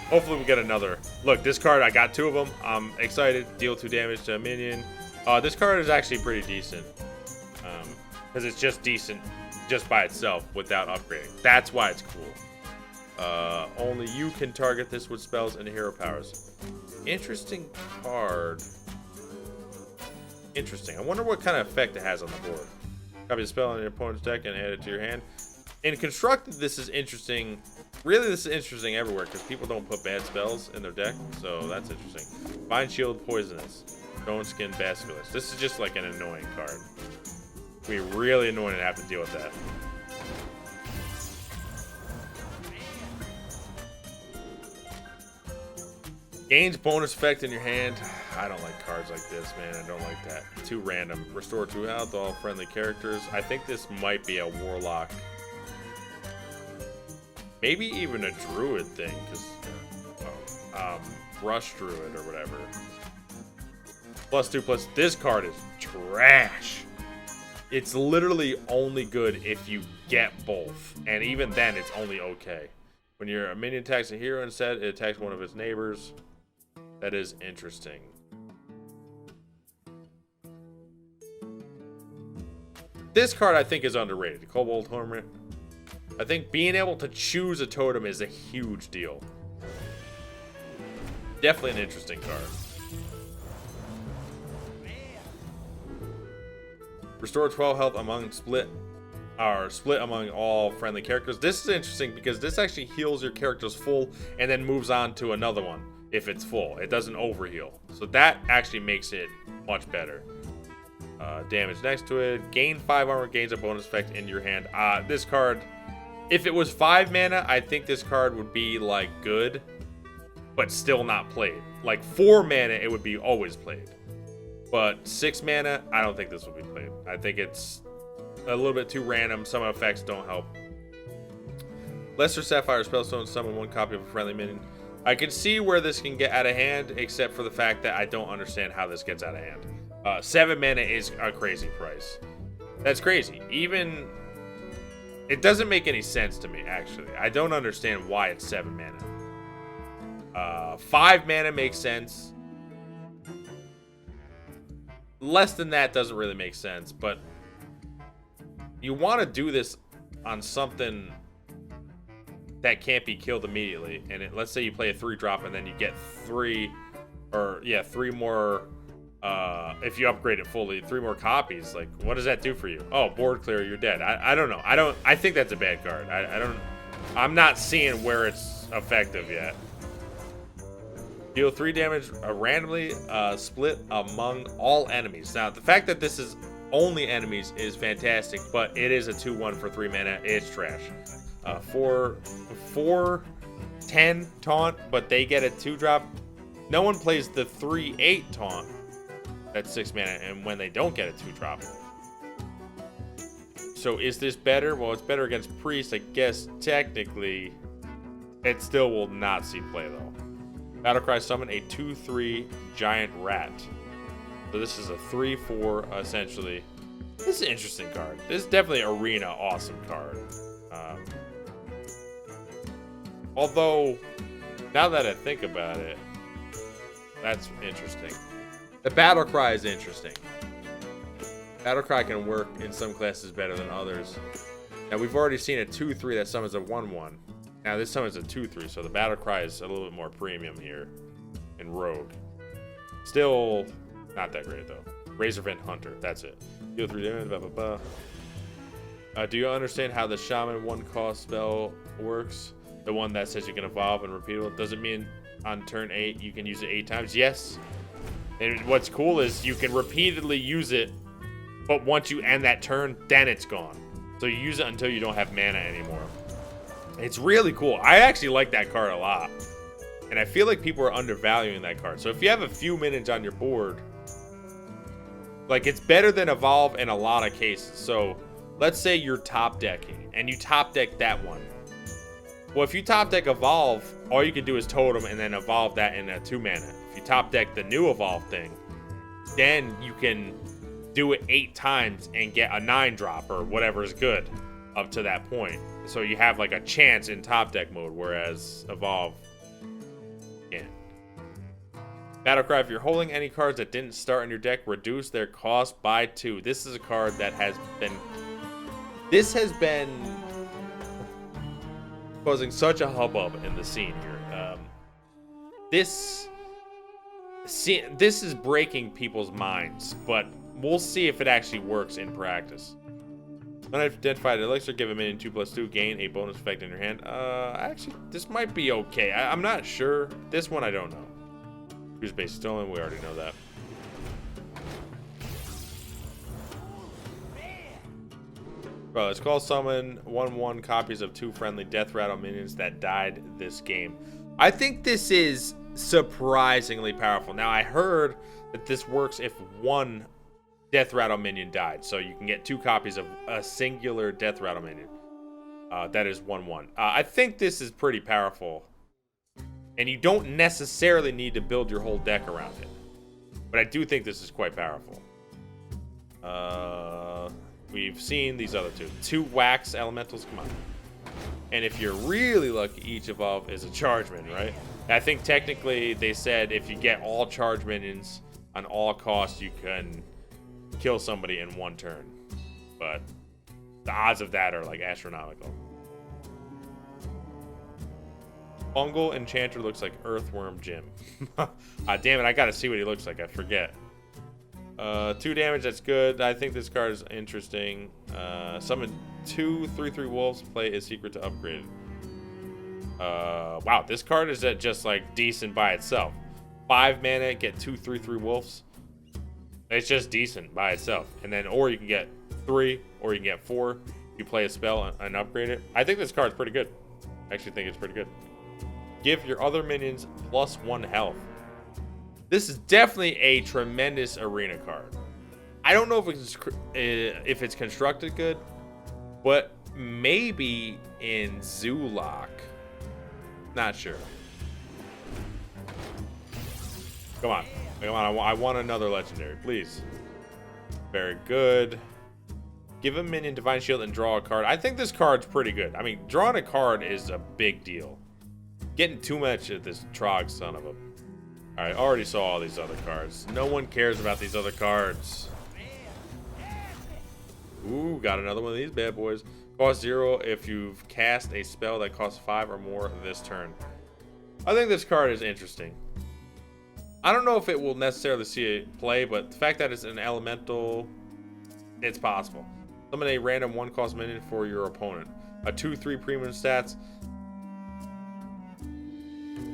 Speaker 2: Hopefully we get another. Look, this card, I got 2 of them. I'm excited. Deal 2 damage to a minion. This card is actually pretty decent. Because it's just decent just by itself without upgrading. That's why it's cool. Only you can target this with spells and hero powers. Interesting card. Interesting. I wonder what kind of effect it has on the board. Copy the spell on your opponent's deck and add it to your hand. In constructed, this is interesting. Really, this is interesting everywhere because people don't put bad spells in their deck, so that's interesting. Vine Shield, Poisonous. Stone Skin, Basilisk. This is just like an annoying card. It'd be really annoying to have to deal with that. Gains bonus effect in your hand. I don't like cards like this, man. I don't like that. Too random. Restore 2 health to all friendly characters. I think this might be a warlock. Maybe even a druid thing, because brush druid or whatever. +2+. This card is trash. It's literally only good if you get both, and even then, it's only okay. When your minion attacks a hero instead, it attacks one of its neighbors. That is interesting. This card, I think, is underrated. Kobold Hermit. I think being able to choose a totem is a huge deal. Definitely an interesting card. Restore 12 health among split among all friendly characters. This is interesting because this actually heals your character's full and then moves on to another one if it's full. It doesn't overheal. So that actually makes it much better. Damage next to it. Gain 5 armor, gains a bonus effect in your hand. This card, if it was 5 mana, I think this card would be like good, but still not played. Like 4 mana, it would be always played. But 6 mana, I don't think this will be played. I think it's a little bit too random. Some effects don't help. Lesser Sapphire Spellstone, summon 1 copy of a friendly minion. I can see where this can get out of hand, except for the fact that I don't understand how this gets out of hand. 7 mana is a crazy price. That's crazy. Even... It doesn't make any sense to me, actually. I don't understand why it's 7 mana. 5 mana makes sense. Less than that doesn't really make sense, but you want to do this on something that can't be killed immediately. And let's say you play a 3-drop and then you get 3 more. If you upgrade it fully, 3 more copies. Like, what does that do for you? Oh, board clear, you're dead. I don't know. I think that's a bad card. I'm not seeing where it's effective yet. Deal 3 damage randomly split among all enemies. Now, the fact that this is only enemies is fantastic, but it is a 2/1 for 3 mana. It's trash. 4/10 taunt, but they get a 2-drop. No one plays the 3/8 taunt. That's 6 mana, and when they don't get a 2-drop. So is this better? Well, it's better against Priest, I guess. Technically, it still will not see play, though. Battlecry summon a 2/3 giant rat. So this is a 3/4 essentially. This is an interesting card. This is definitely arena awesome card. Although, now that I think about it, that's interesting. The Battlecry is interesting. Battlecry can work in some classes better than others. Now we've already seen a 2/3 that summons a 1/1. Now this summons a 2/3, so the Battlecry is a little bit more premium here in Rogue. Still not that great though. Razorvent Hunter, that's it. Deal 3 damage, blah blah blah. Do you understand how the Shaman 1-cost spell works? The one that says you can evolve and repeat it. Does it mean on turn 8 you can use it 8 times? Yes. And what's cool is you can repeatedly use it, but once you end that turn, then it's gone. So you use it until you don't have mana anymore. It's really cool. I actually like that card a lot. And I feel like people are undervaluing that card. So if you have a few minions on your board, like, it's better than Evolve in a lot of cases. So let's say you're top decking and you top deck that one. Well, if you top deck Evolve, all you can do is Totem and then evolve that in a 2 mana. If you top deck the new Evolve thing, then you can do it 8 times and get a 9-drop or whatever is good up to that point. So you have like a chance in top deck mode, whereas Evolve can't. Battlecry, if you're holding any cards that didn't start in your deck, reduce their cost by 2. This is a card that has been causing such a hubbub in the scene here. This is breaking people's minds, but we'll see if it actually works in practice. Unidentified elixir, give a minion 2/2, gain a bonus effect in your hand. Actually, this might be okay. I'm not sure. This one I don't know. Who's base stolen? We already know that. Bro, let's call summon 1/1 copies of 2 friendly death rattle minions that died this game. I think this is surprisingly powerful. Now, I heard that this works if one Death Rattle minion died. So you can get 2 copies of a singular Death Rattle minion. That is 1/1. I think this is pretty powerful. And you don't necessarily need to build your whole deck around it. But I do think this is quite powerful. We've seen these other 2. 2 wax elementals, come on. And if you're really lucky, each evolve is a charge minion, right? I think technically they said if you get all charge minions on all costs, you can kill somebody in 1 turn. But the odds of that are like astronomical. Fungal Enchanter looks like Earthworm Jim. Damn it, I gotta see what he looks like. I forget. 2 damage, that's good. I think this card is interesting. Summon 2 3/3 wolves. Play a secret to upgrade it. Wow, this card is just like decent by itself. 5 mana, get 2 3/3 wolves. It's just decent by itself. And then, or you can get 3, or you can get 4. You play a spell and upgrade it. I think this card's pretty good. I actually think it's pretty good. Give your other minions +1 health. This is definitely a tremendous arena card. I don't know if it's constructed good, but maybe in Zoolock. Not sure. Come on. Come on. I want another legendary, please. Very good. Give a minion Divine Shield and draw a card. I think this card's pretty good. I mean, drawing a card is a big deal. Getting too much of this Trog son of a... Alright, already saw all these other cards. No one cares about these other cards. Ooh, got another one of these bad boys. Cost 0 if you've cast a spell that costs 5 or more this turn. I think this card is interesting. I don't know if it will necessarily see it play, but the fact that it's an elemental, it's possible. Summon a random 1-cost minion for your opponent. A 2/3 premium stats.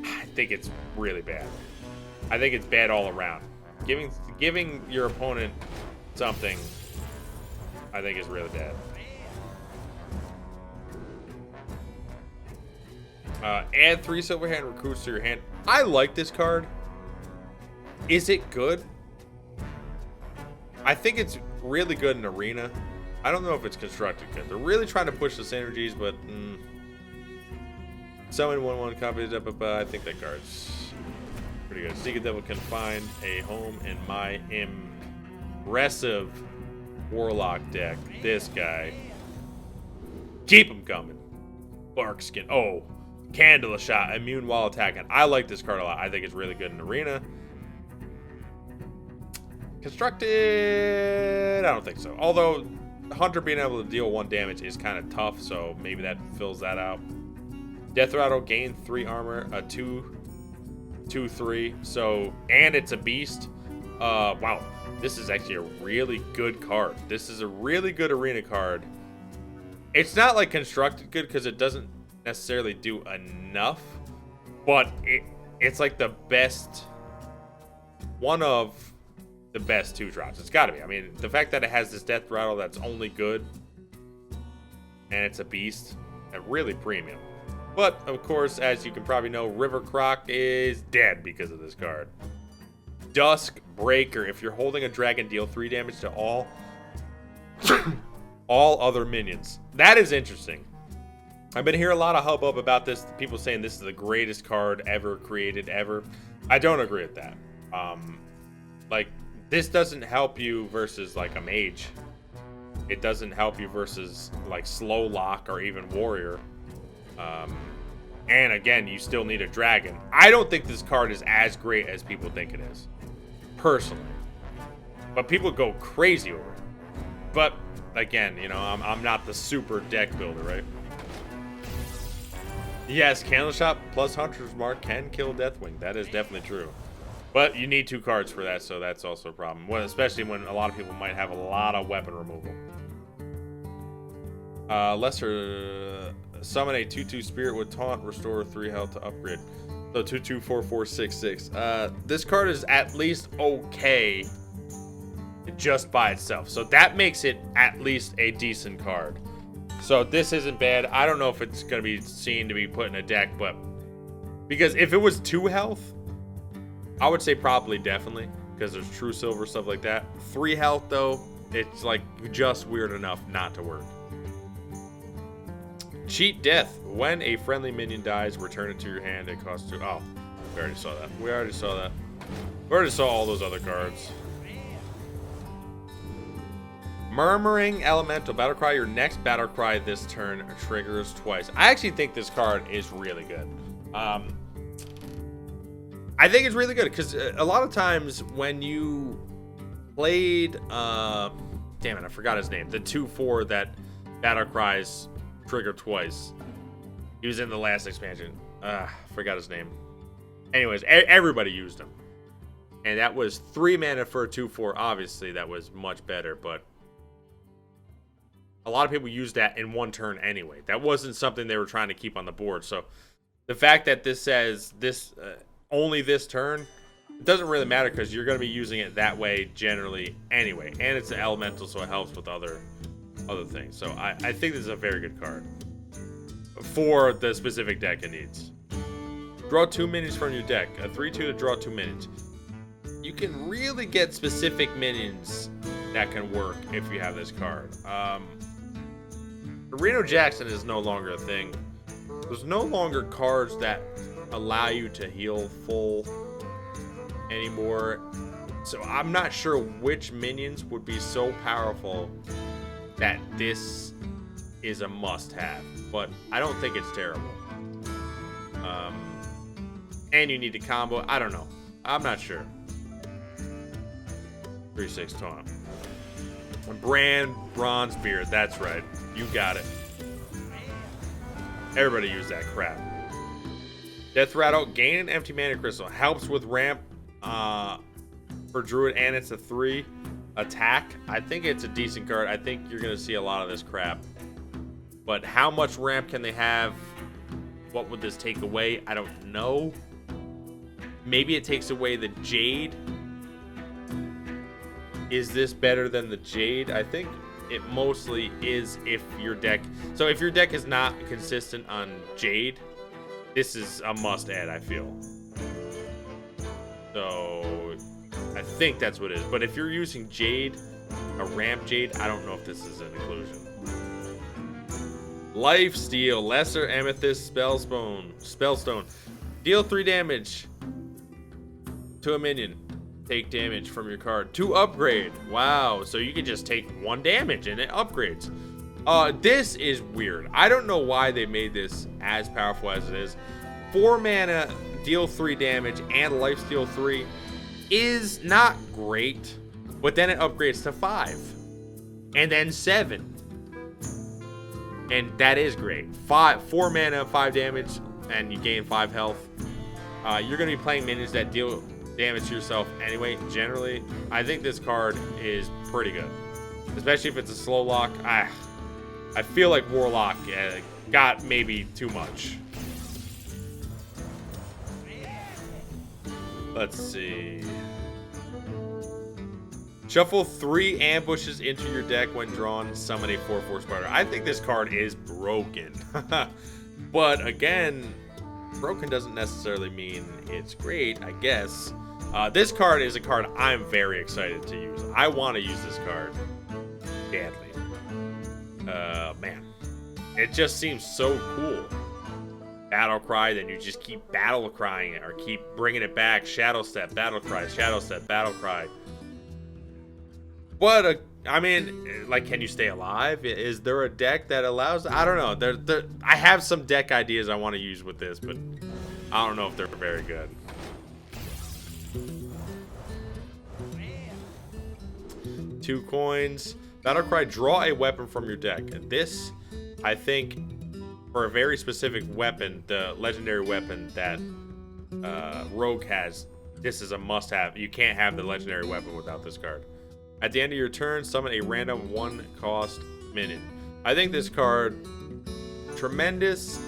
Speaker 2: I think it's really bad. I think it's bad all around. Giving your opponent something, I think is really bad. Add 3 Silverhand recruits to your hand. I like this card. Is it good? I think it's really good in Arena. I don't know if it's constructed good. They're really trying to push the synergies, but summon 1/1 copies. I think that card's pretty good. Seeker Devil can find a home in my impressive Warlock deck. This guy. Keep him coming. Barkskin. Oh, Candle Shot. Immune while attacking. I like this card a lot. I think it's really good in Arena. Constructed, I don't think so. Although Hunter being able to deal 1 damage is kind of tough, so maybe that fills that out. Death Rattle, gain 3 armor, a 2/3. So, and it's a beast. Wow, this is actually a really good card. This is a really good arena card. It's not like constructed good because it doesn't necessarily do enough, but it's like the best, one of the best 2-drops. It's got to be. I mean, the fact that it has this Death Rattle that's only good, and it's a beast, really premium. But, of course, as you can probably know, River Croc is dead because of this card. Dusk Breaker. If you're holding a dragon, deal 3 damage to all other minions. That is interesting. I've been hearing a lot of hubbub about this. People saying this is the greatest card ever created, ever. I don't agree with that. Like, this doesn't help you versus, like, a mage. It doesn't help you versus, like, Slow Lock or even Warrior. And, again, you still need a dragon. I don't think this card is as great as people think it is. Personally. But people go crazy over it. But, again, you know, I'm not the super deck builder, right? Yes, Candle Shot plus Hunter's Mark can kill Deathwing. That is definitely true. But you need 2 cards for that, so that's also a problem. Well, especially when a lot of people might have a lot of weapon removal. Lesser summon a 2/2 Spirit with Taunt, restore 3 health to upgrade. So 2/2 4/4 6/6. This card is at least okay just by itself. So that makes it at least a decent card. So this isn't bad. I don't know if it's going to be seen to be put in a deck, but because if it was 2 health, I would say probably definitely, because there's true silver, stuff like that. 3 health, though, it's like just weird enough not to work. Cheat death. When a friendly minion dies, return it to your hand. It costs 2. Oh, we already saw that. We already saw that. We already saw all those other cards. Murmuring Elemental. Battle Cry. Your next Battle Cry this turn triggers twice. I actually think this card is really good. I think it's really good because a lot of times when you played, damn it, I forgot his name. The 2/4 that Battle Cries trigger twice. He was in the last expansion. Forgot his name. Anyways, everybody used him. And that was 3 mana for a 2/4. Obviously, that was much better, but a lot of people used that in 1 turn anyway. That wasn't something they were trying to keep on the board. So the fact that this says this only this turn, it doesn't really matter because you're going to be using it that way generally anyway. And it's an elemental, so it helps with other things. So I think this is a very good card for the specific deck it needs. Draw 2 minions from your deck. A 3/2 to draw 2 minions. You can really get specific minions that can work if you have this card. Reno Jackson is no longer a thing. There's no longer cards that allow you to heal full anymore. So I'm not sure which minions would be so powerful that this is a must-have. But I don't think it's terrible. And you need to combo. I don't know. I'm not sure. 3/6 taunt. Brand Bronzebeard. That's right. You got it. Everybody use that crap. Death Rattle. Gain an empty mana crystal. Helps with ramp for Druid, and it's a 3 attack. I think it's a decent card. I think you're going to see a lot of this crap. But how much ramp can they have? What would this take away? I don't know. Maybe it takes away the Jade. Is this better than the Jade? I think it mostly is if your deck... So if your deck is not consistent on Jade, this is a must-add, I feel. So I think that's what it is. But if you're using Jade, a ramp Jade, I don't know if this is an inclusion. Lifesteal. Lesser Amethyst Spellstone. Deal 3 damage to a minion. Take damage from your card to upgrade. Wow, so you can just take 1 damage and it upgrades. This is weird. I don't know why they made this as powerful as it is. 4 mana, deal 3 damage, and lifesteal 3 is not great, but then it upgrades to 5 and then 7, and that is great. 4 mana, 5 damage, and you gain 5 health. You're gonna be playing minions that deal damage to yourself anyway. Generally, I think this card is pretty good, especially if it's a slow lock. I feel like Warlock got maybe too much. Let's see. Shuffle 3 ambushes into your deck when drawn. Summon a 4/4 spider. I think this card is broken. But again, broken doesn't necessarily mean it's great, I guess. This card is a card I'm very excited to use. I want to use this card badly. Man, it just seems so cool. Battle Cry, then you just keep battle crying it or keep bringing it back. Shadow Step, Battle Cry, Shadow Step, Battle Cry. But I mean, like, can you stay alive? Is there a deck that allows? I don't know. I have some deck ideas I want to use with this, but I don't know if they're very good. 2 coins. Battle Cry, draw a weapon from your deck. And this, I think, for a very specific weapon, the legendary weapon that Rogue has, this is a must-have. You can't have the legendary weapon without this card. At the end of your turn, summon a random 1-cost minion. I think this card, tremendous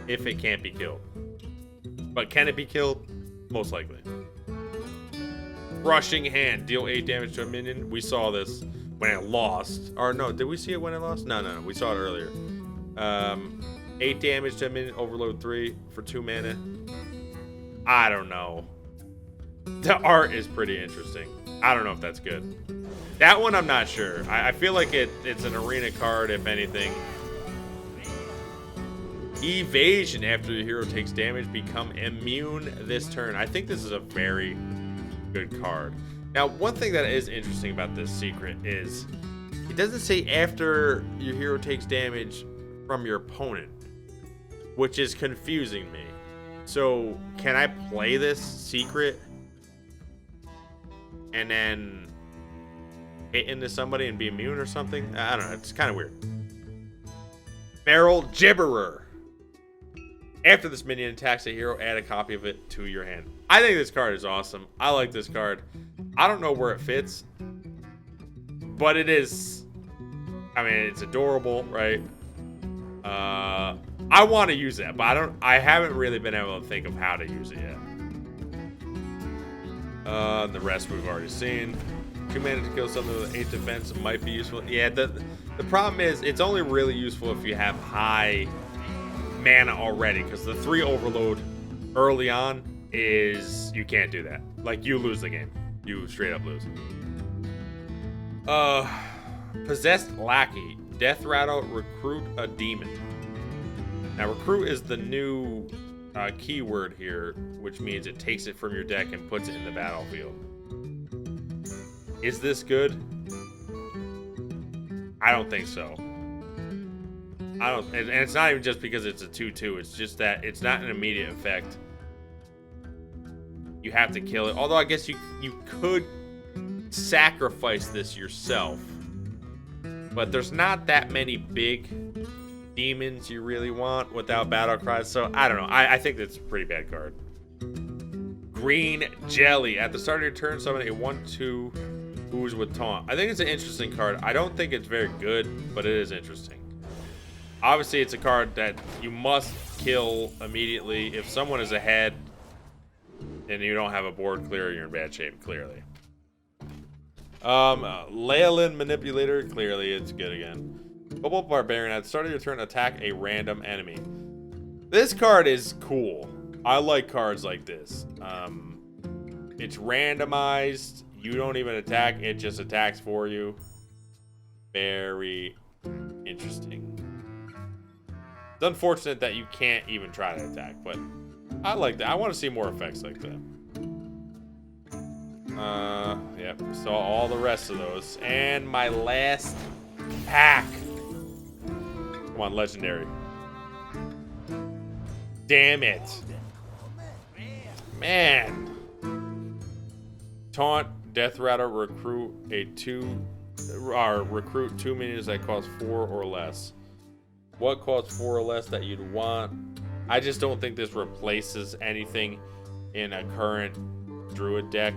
Speaker 2: if it can't be killed. But can it be killed? Most likely. Crushing Hand. Deal 8 damage to a minion. We saw this when it lost. Or no, did we see it when it lost? No. We saw it earlier. 8 damage to a minion. Overload 3 for 2 mana. I don't know. The art is pretty interesting. I don't know if that's good. That one I'm not sure. I feel like it's an arena card, if anything. Evasion after the hero takes damage, become immune this turn. I think this is a very good card. Now, one thing that is interesting about this secret is it doesn't say after your hero takes damage from your opponent, which is confusing me. So, can I play this secret and then hit into somebody and be immune or something? I don't know. It's kind of weird. Feral Gibberer. After this minion attacks a hero, add a copy of it to your hand. I think this card is awesome. I like this card. I don't know where it fits, but it is. I mean, it's adorable, right? I want to use that, but I haven't really been able to think of how to use it yet. The rest we've already seen. 2 mana to kill something with 8 defense might be useful. Yeah, the problem is it's only really useful if you have high mana already, because the 3 overload early on is you can't do that. Like, you lose the game. You straight up lose. Possessed Lackey. Death Rattle, recruit a demon. Now, recruit is the new keyword here, which means it takes it from your deck and puts it in the battlefield. Is this good? I don't think so. And it's not even just because it's a 2/2. It's just that it's not an immediate effect. You have to kill it. Although I guess you could sacrifice this yourself. But there's not that many big demons you really want without battle cries. So I don't know. I think that's a pretty bad card. Green Jelly. At the start of your turn, summon a 1/2 ooze with taunt. I think it's an interesting card. I don't think it's very good, but it is interesting. Obviously, it's a card that you must kill immediately. If someone is ahead and you don't have a board clear, you're in bad shape, clearly. Leyland Manipulator, clearly it's good again. Kobold Barbarian, at the start of your turn, attack a random enemy. This card is cool. I like cards like this. It's randomized. You don't even attack, it just attacks for you. Very interesting. It's unfortunate that you can't even try to attack, but I like that. I want to see more effects like that. Yep, saw all the rest of those. And my last pack. Come on, legendary. Damn it. Man. Taunt, Death Rattle, recruit 2 minions that cost 4 or less. What costs 4 or less that you'd want? I just don't think this replaces anything in a current Druid deck.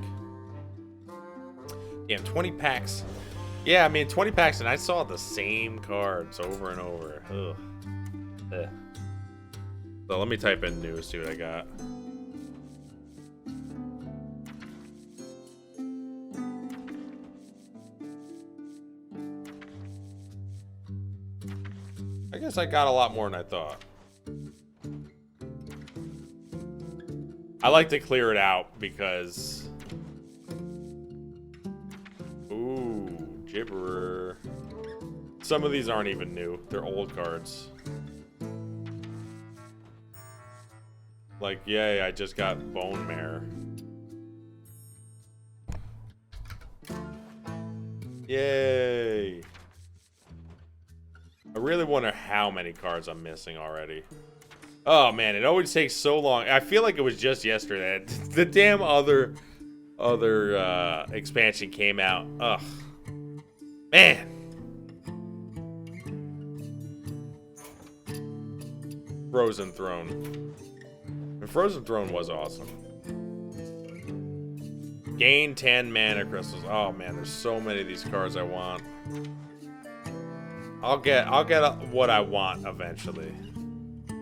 Speaker 2: Damn, 20 packs. Yeah, I mean, 20 packs, and I saw the same cards over and over. Ugh. Ugh. So let me type in new, see what I got. I guess I got a lot more than I thought. I like to clear it out because... Ooh, Gibberer. Some of these aren't even new. They're old cards. Like, yay, I just got Bone Mare. Yay! I really wonder how many cards I'm missing already. Oh man, it always takes so long. I feel like it was just yesterday. The damn other expansion came out. Ugh. Man. Frozen Throne. And Frozen Throne was awesome. Gain 10 mana crystals. Oh man, there's so many of these cards I want. I'll get what I want eventually.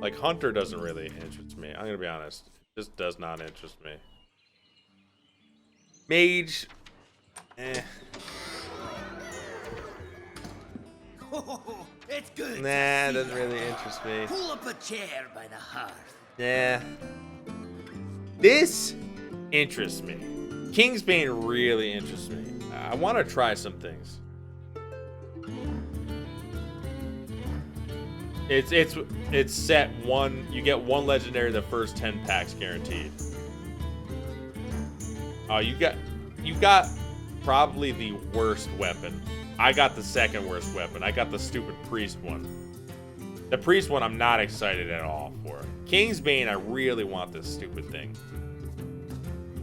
Speaker 2: Like, Hunter doesn't really interest me. I'm gonna be honest. It just does not interest me. Mage. Eh.
Speaker 6: Oh, it's good.
Speaker 2: Nah, it doesn't really interest me.
Speaker 6: Pull up a chair by the hearth.
Speaker 2: Yeah. This interests me. Kingsbane really interests me. I want to try some things. It's set one. You get one legendary the first 10 packs guaranteed. Oh, you got probably the worst weapon. I got the second worst weapon. I got the stupid priest one. The priest one I'm not excited at all for. Kingsbane, I really want this stupid thing.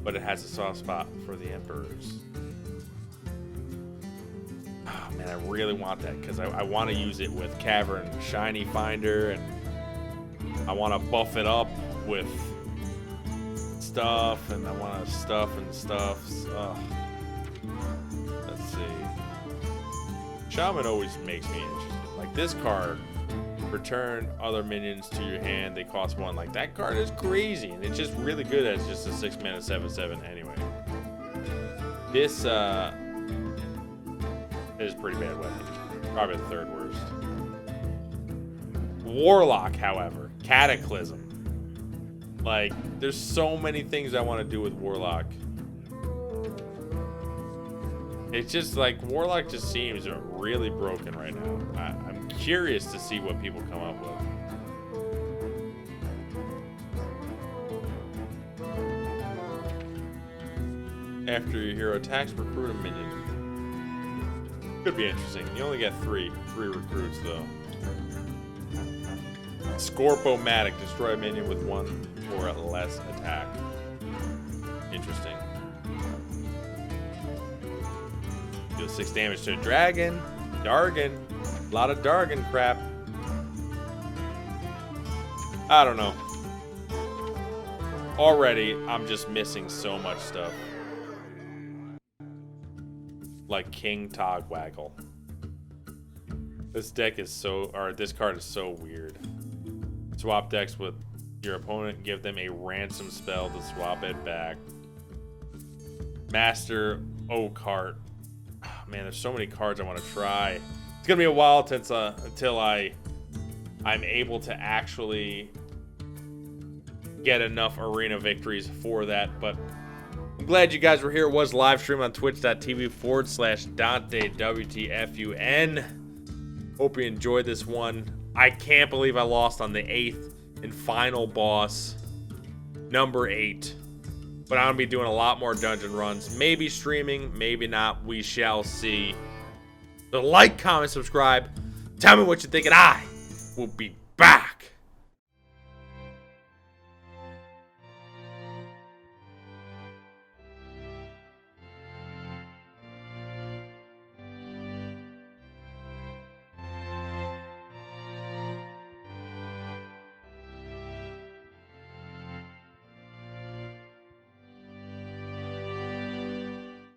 Speaker 2: But it has a soft spot for the Emperors. Oh man, I really want that because I want to use it with Cavern Shiny Finder, and I want to buff it up with stuff, and I want to stuff and stuff. Let's see. Shaman always makes me interested. Like this card, return other minions to your hand. They cost 1. Like that card is crazy, and it's just really good as just a 6-mana 7/7 anyway. This is a pretty bad weapon. Probably the third worst. Warlock, however, Cataclysm. Like, there's so many things I want to do with Warlock. It's just like Warlock just seems really broken right now. I'm curious to see what people come up with. After your hero attacks, recruit a minion. Could be interesting. You only get three recruits though. Scorpomatic, destroy a minion with 1 or less attack. Interesting. Deal 6 damage to a dragon. Dargon. A lot of Dargon crap. I don't know. Already, I'm just missing so much stuff. Like King Togwaggle. This deck is so, or this card is so weird. Swap decks with your opponent, give them a ransom spell to swap it back. Master Oakheart. Oh, man, there's so many cards I want to try. It's gonna be a while until I'm able to actually get enough arena victories for that, but I'm glad you guys were here. It was live stream on twitch.tv/Dante WTFUN. Hope you enjoyed this one. I can't believe I lost on the 8th and final boss, number 8. But I'm gonna be doing a lot more dungeon runs. Maybe streaming, maybe not. We shall see. So like, comment, subscribe. Tell me what you think, and I will be